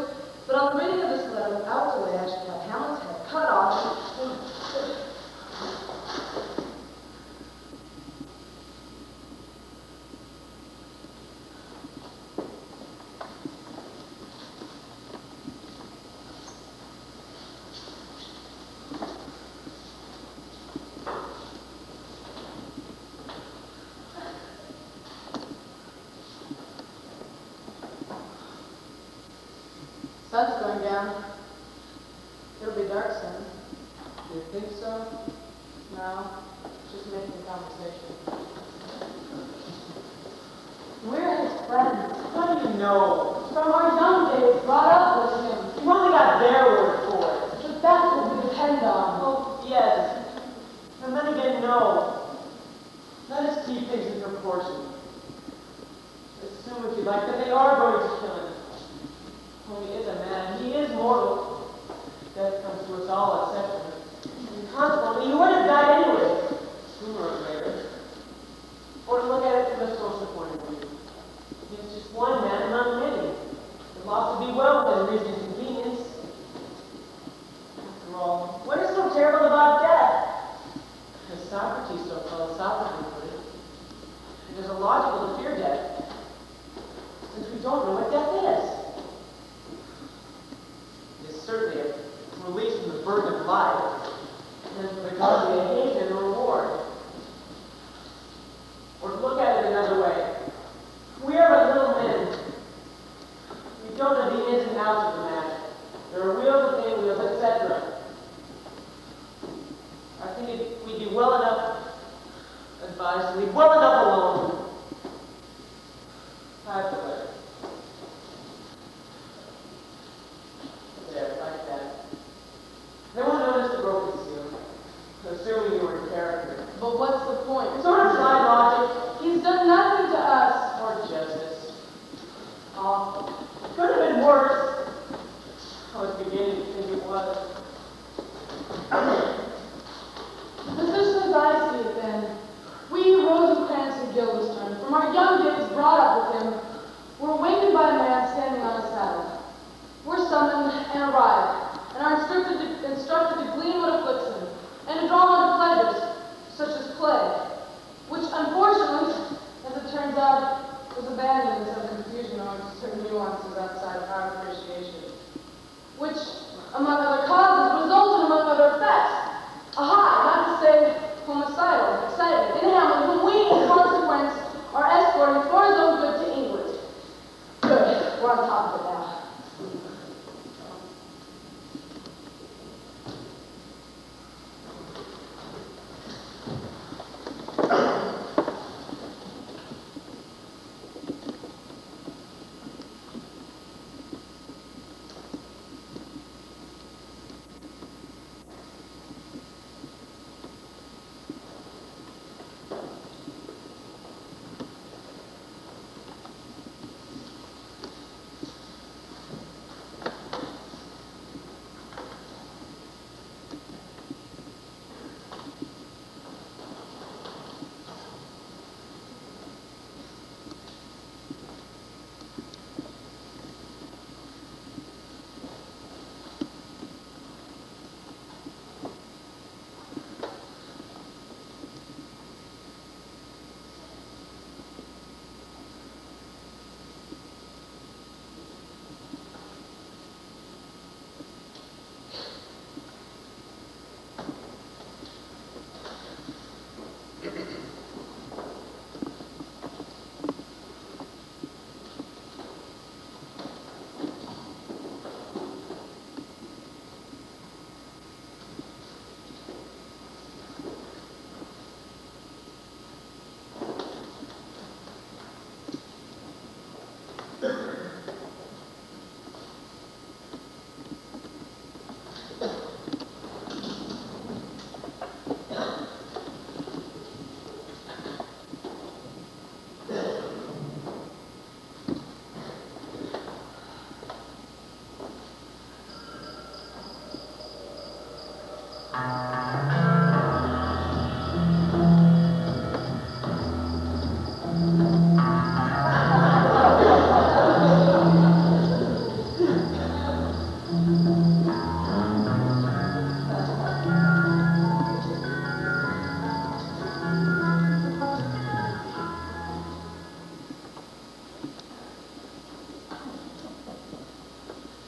But on the reading of this letter without delay, I should have Hamlet's head cut off. Sun's going down. It'll be dark soon. You think so? No, just making conversation. We're his friends. What do you know? From our young days, brought up with him. You only got their word for it. But that's what we depend know. Let us keep things in proportion. Assume, if you like, that they are going to kill him. Oh, he is a man. He is mortal. Death comes to us all except him. And consequently, he would have died anyway, sooner or later. Or to look at it from a social point of view. He is just one man among many. The loss would be well within reason and convenience. After all, what is so terrible about death? As Socrates so philosophically put it, it is illogical to fear death, since we don't know what death is. It is certainly a release from the burden of life, and for the godly a haven and a reward. Or to look at it another way, we are but little men. We don't know the ins and outs of the matter. There are wheels within wheels, etc. I think we'd be well enough advised to leave well enough alone. Type the letter. There, like that. No one noticed the broken seal, assuming you were in character. But what's the point? It's sort of side logic. He's done nothing to us. Or justice. Awful. It could have been worse. I was beginning to think it was. The position as I see it then, we Rosencrantz and Guildenstern, from our young days brought up with him, were awakened by a man standing on a saddle. We're summoned and arrive, and are instructed to glean what afflicts him, and to draw on to pleasures, such as play, which unfortunately, as it turns out, was abandoned in some confusion on certain nuances outside of our appreciation, which, among other causes, resulted among other effects. A high, not to say homicidal, excitement in Hamlet, whom we, in consequence, are escorting for his own good to England. Good, we're on top of it now.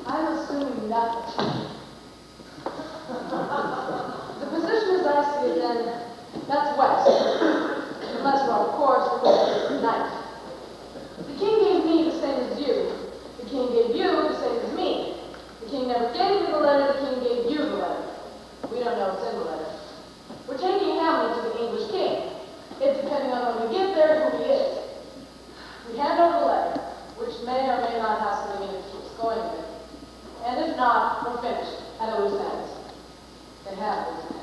I'm assuming nothing. The position as I see it then, that's west. Unless we're on course, we're going to night. The king gave me the same as you. The king gave you the same as me. The king never gave me the letter, the king gave you the letter. We don't know what's in the letter. We're taking Hamlet to the English king. It's depending on when we get there who he is. We hand over the letter, which may or may not have something in it to keep us going in it. And if not, we're finished at a loose ends. They have loose ends.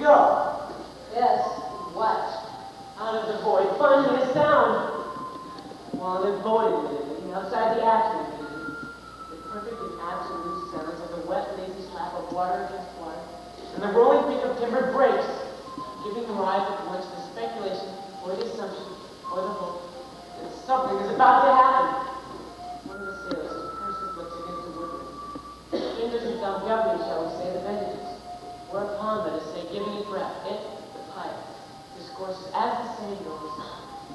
go. Yes, what? Out of the void, finding a sound. While it voided within me, outside the action within me, the perfect and absolute silence of the wet, lazy slap of water against water, and the rolling peak of timber breaks, giving rise at once to the speculation, or the assumption, or the hope, that something is about to happen. One of the sailors, whose curses looks against the woodland, fingers and thumb governing, shall we say, the vengeance, whereupon, let us say, giving it breath, it, the pipe, discourses, as the saying goes,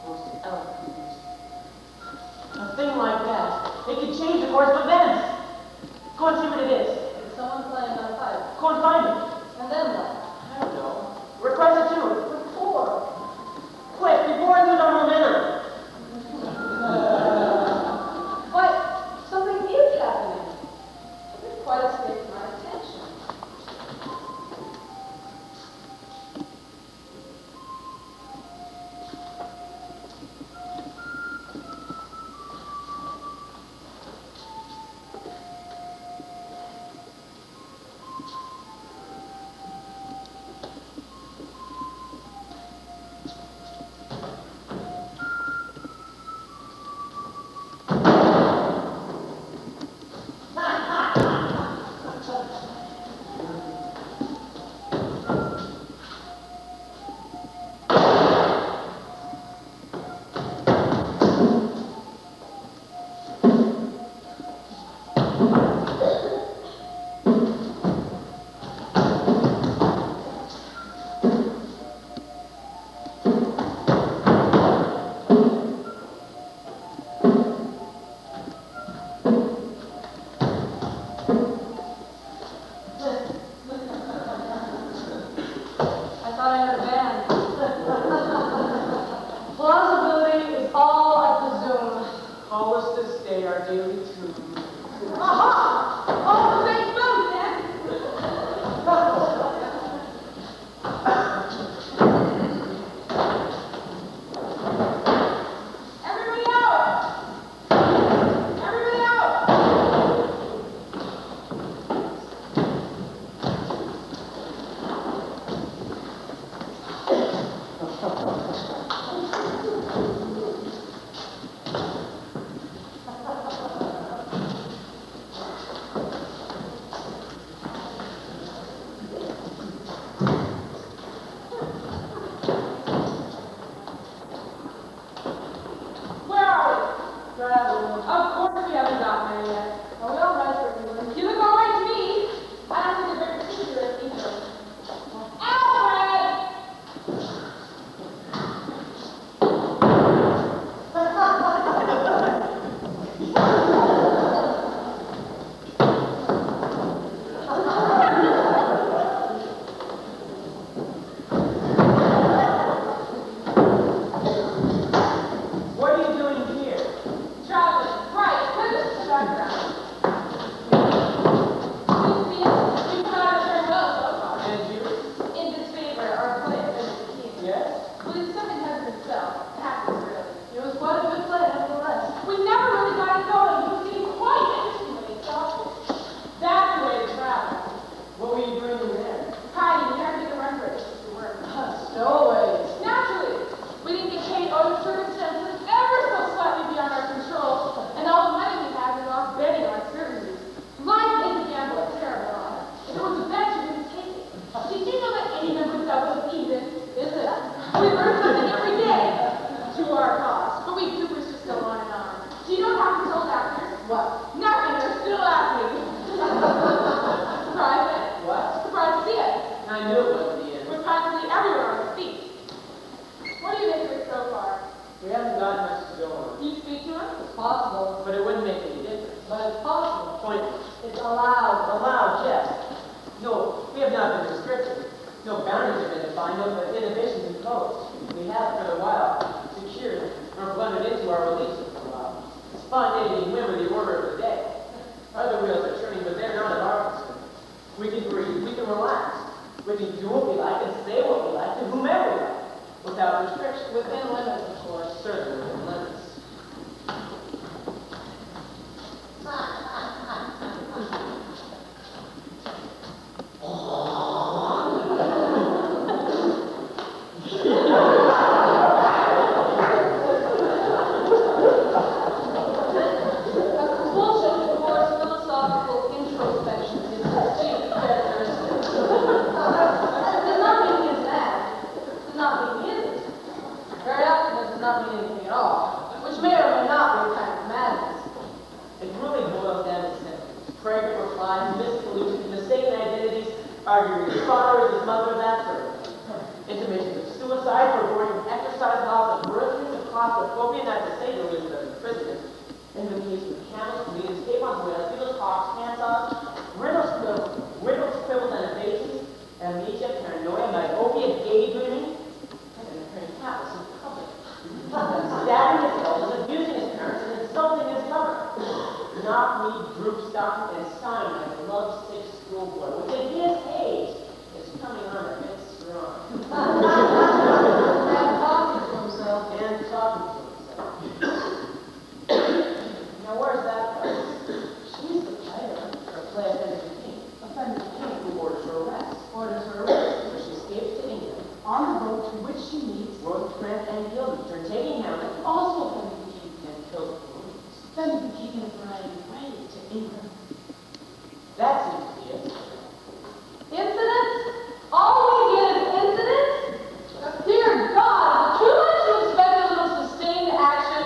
most eloquent music. A thing like that, it could change the course of events. Go and see what it is. Is someone playing on a pipe? Go and find it. And then what? I don't know. Request a tune. What for? Quick, before I lose our momentum. But something is happening. It quite escaped my attention. arguing his father is his mother, that sort of thing. Intimations of suicide, perverting exercise laws, and murdering the claustrophobia, not to say the least of imprisonment. Invocation of camels, comedians, capons, whales, beetles, hawks, handsaws, riddles, scribbles, and evasions, amnesia, paranoia, myopia, daydreaming, and appearing hapless in public. Stabbing his elders, abusing his parents, and insulting his mother. Knock-kneed, droop-stocking, and sighing like a love-sick schoolboy, which at his age is coming on a bit strong. And talking to himself. And talking to himself. Now where's that place? She's the player, or play offender the king. Offender the king who orders her arrest. Orders her arrest. Where she escapes to England. On the boat to which she meets Rosencrantz and Guildenstern, taking Hamlet, also offending the king, and kills the Williams. Offended the king in a variety of ways to England. That seems to be it. Incidents? All we get is incidents? Dear God, too much to expect a little sustained action.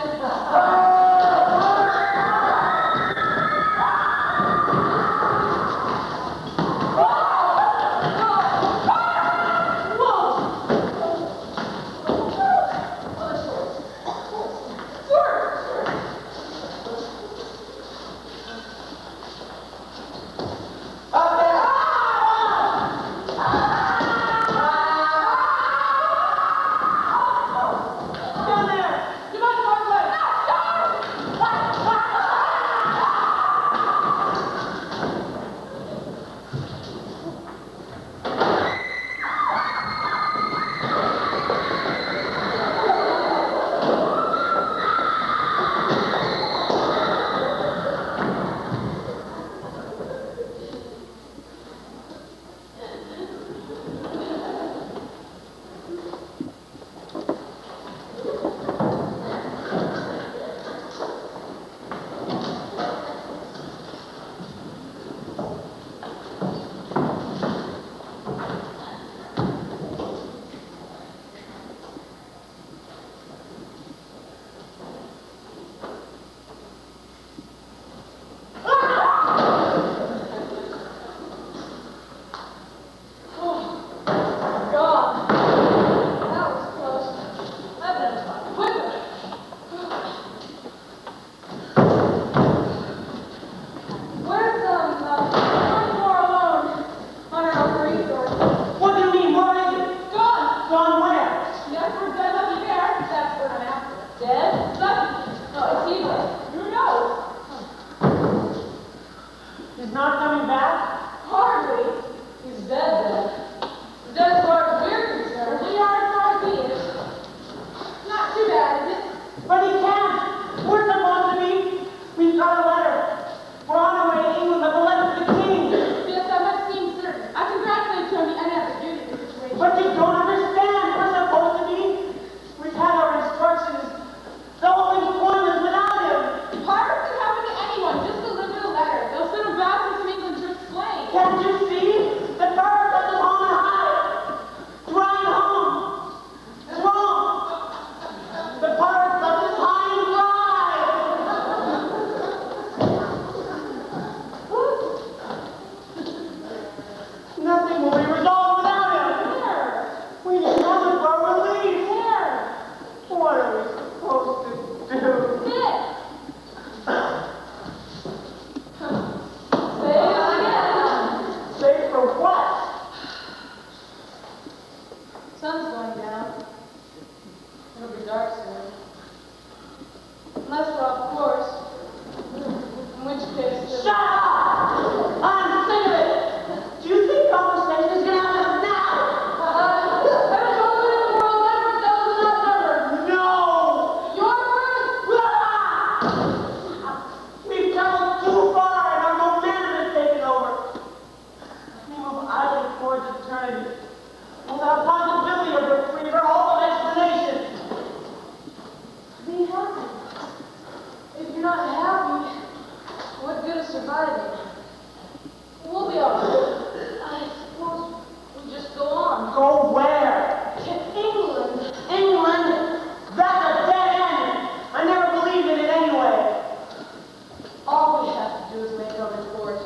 All we have to do is make a report.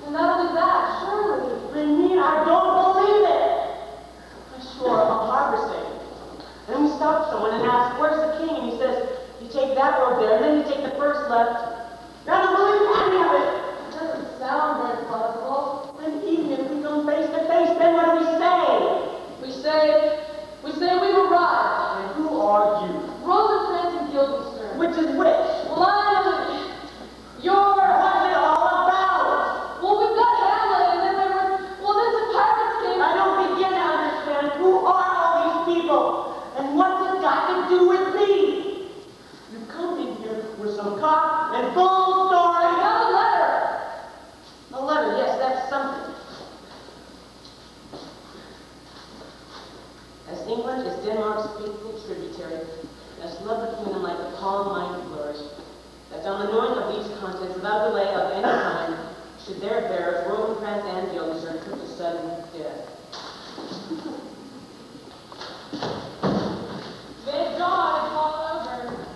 And not only that, surely. I don't Denmark's faithful tributary, as love between them like the palm might flourish, that on the knowing of these contents, without delay of any kind, should their bearers, Rosencrantz and Guildenstern, put to sudden death. Thank God it's all over.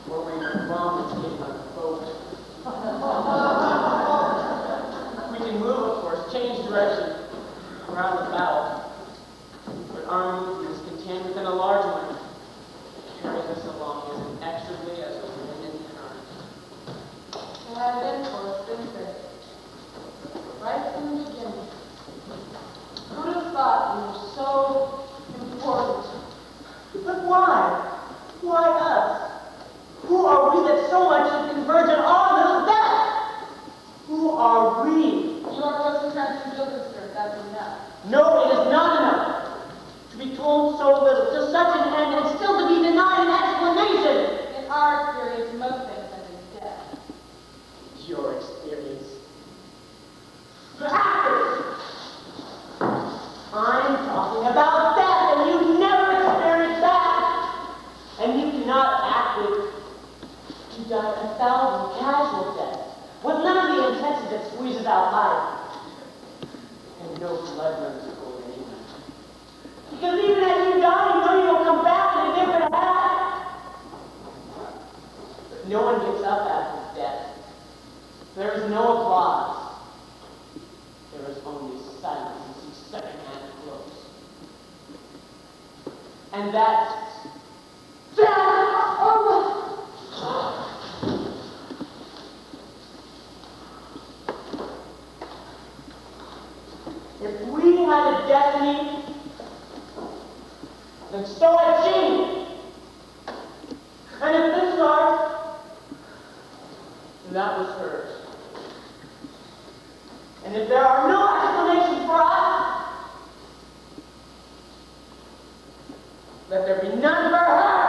Or we were wrong in taking on the boat. We can move, of course, change direction around the bow. But our movement is contained within a large one. It carries us along as inexorably as a wind in the current. It had been for us, didn't it? Right from the beginning. Who'd have thought we were so important? But why? Why us? Who are we that so much should converge on our little death? Who are we? You are Rosencrantz and Guildenstern, that's enough. No, it is not enough. To be told so little, to such an end, and still to be denied an explanation. In our experience, most things end in death. Your experience. Practice! I'm talking about death, and you've never experienced that. And you cannot act it. You die 1,000 casual deaths, with none of the intensity that squeezes out life. And no blood runs cold anyway. Because even as you die, you know you'll come back in a different hat. But no one gets up after death. There is no applause. There is only silence and some second-hand clothes. And that's if we had a destiny, then so had she. And if this was, then that was hers. And if there are no explanations for us, let there be none for her.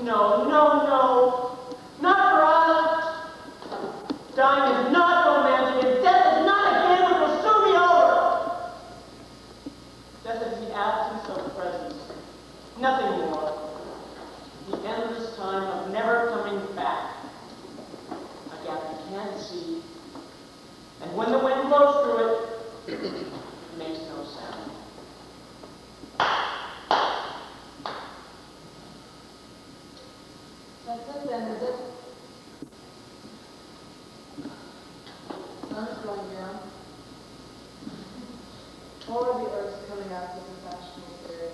No, no, no. Not for us. Dying is not romantic, and death is not a game which will soon be over. Death is the absence of presence. Nothing more. The endless time of never coming back. A gap you can't see. And when the wind blows through it, it makes no sound. That's it then, is it? Sun is going down. out the professional theory.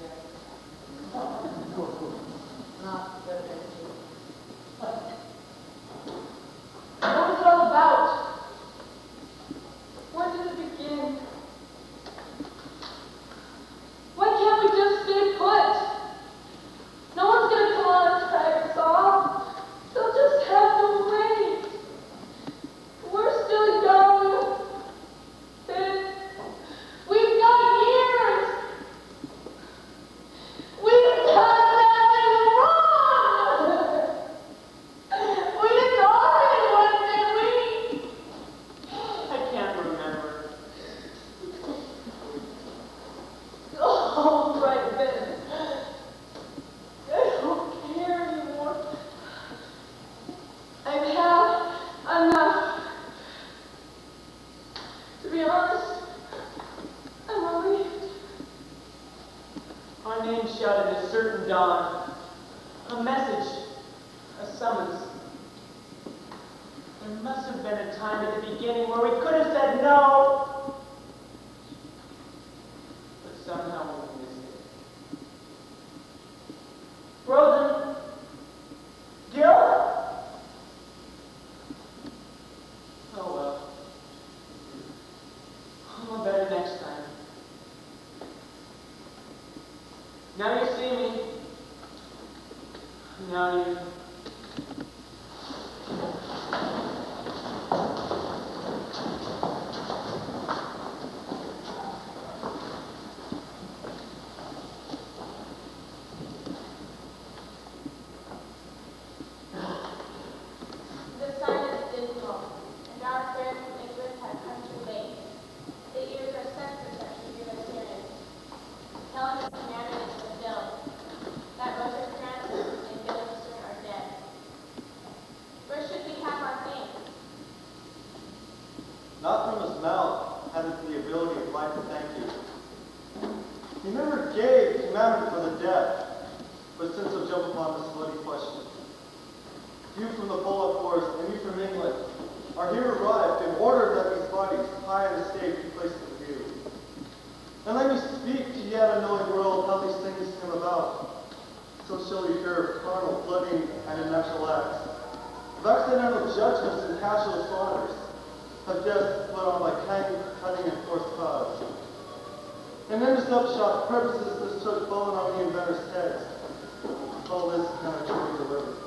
Not good at it. What was it all about? Where did it begin? Why can't we just stay put? No one's gonna come on and drag us off. They'll just have to wait. We're still young. And we've got years. We've done nothing wrong. We didn't harm anyone, did we? I can't remember. Oh, right then. I don't care anymore. I've had enough. To be honest, I'm relieved. Our name shouted a certain dawn. A message. A summons. There must have been a time at the beginning where we could have said no. But somehow we missed it. Rosen? Gil? Oh well. Oh, better next time. Now you see me. Now you... The silence is dismal, and our prayers from England have come too late. The ears are sense perception give us hearing. Telling us commandment is fulfilled, that Rosencrantz and Guildenstern are dead. Where should we have our thanks? Not from his mouth had it the ability of life to thank you. He never gave commandment for the dead, but since I've jumped upon this bloody question. You from the Polar Forest and you from England are here arrived in order that these bodies, high in the state, be placed in view. And let me speak to yet unknowing world how these things came about. So shall you hear of carnal, bloody, and unnatural acts, of accidental judgments and casual slaughters, of death put on by cutting and coarse cause. And in this upshot, purposes this took fallen on the inventor's heads. All this kind of truly delivered.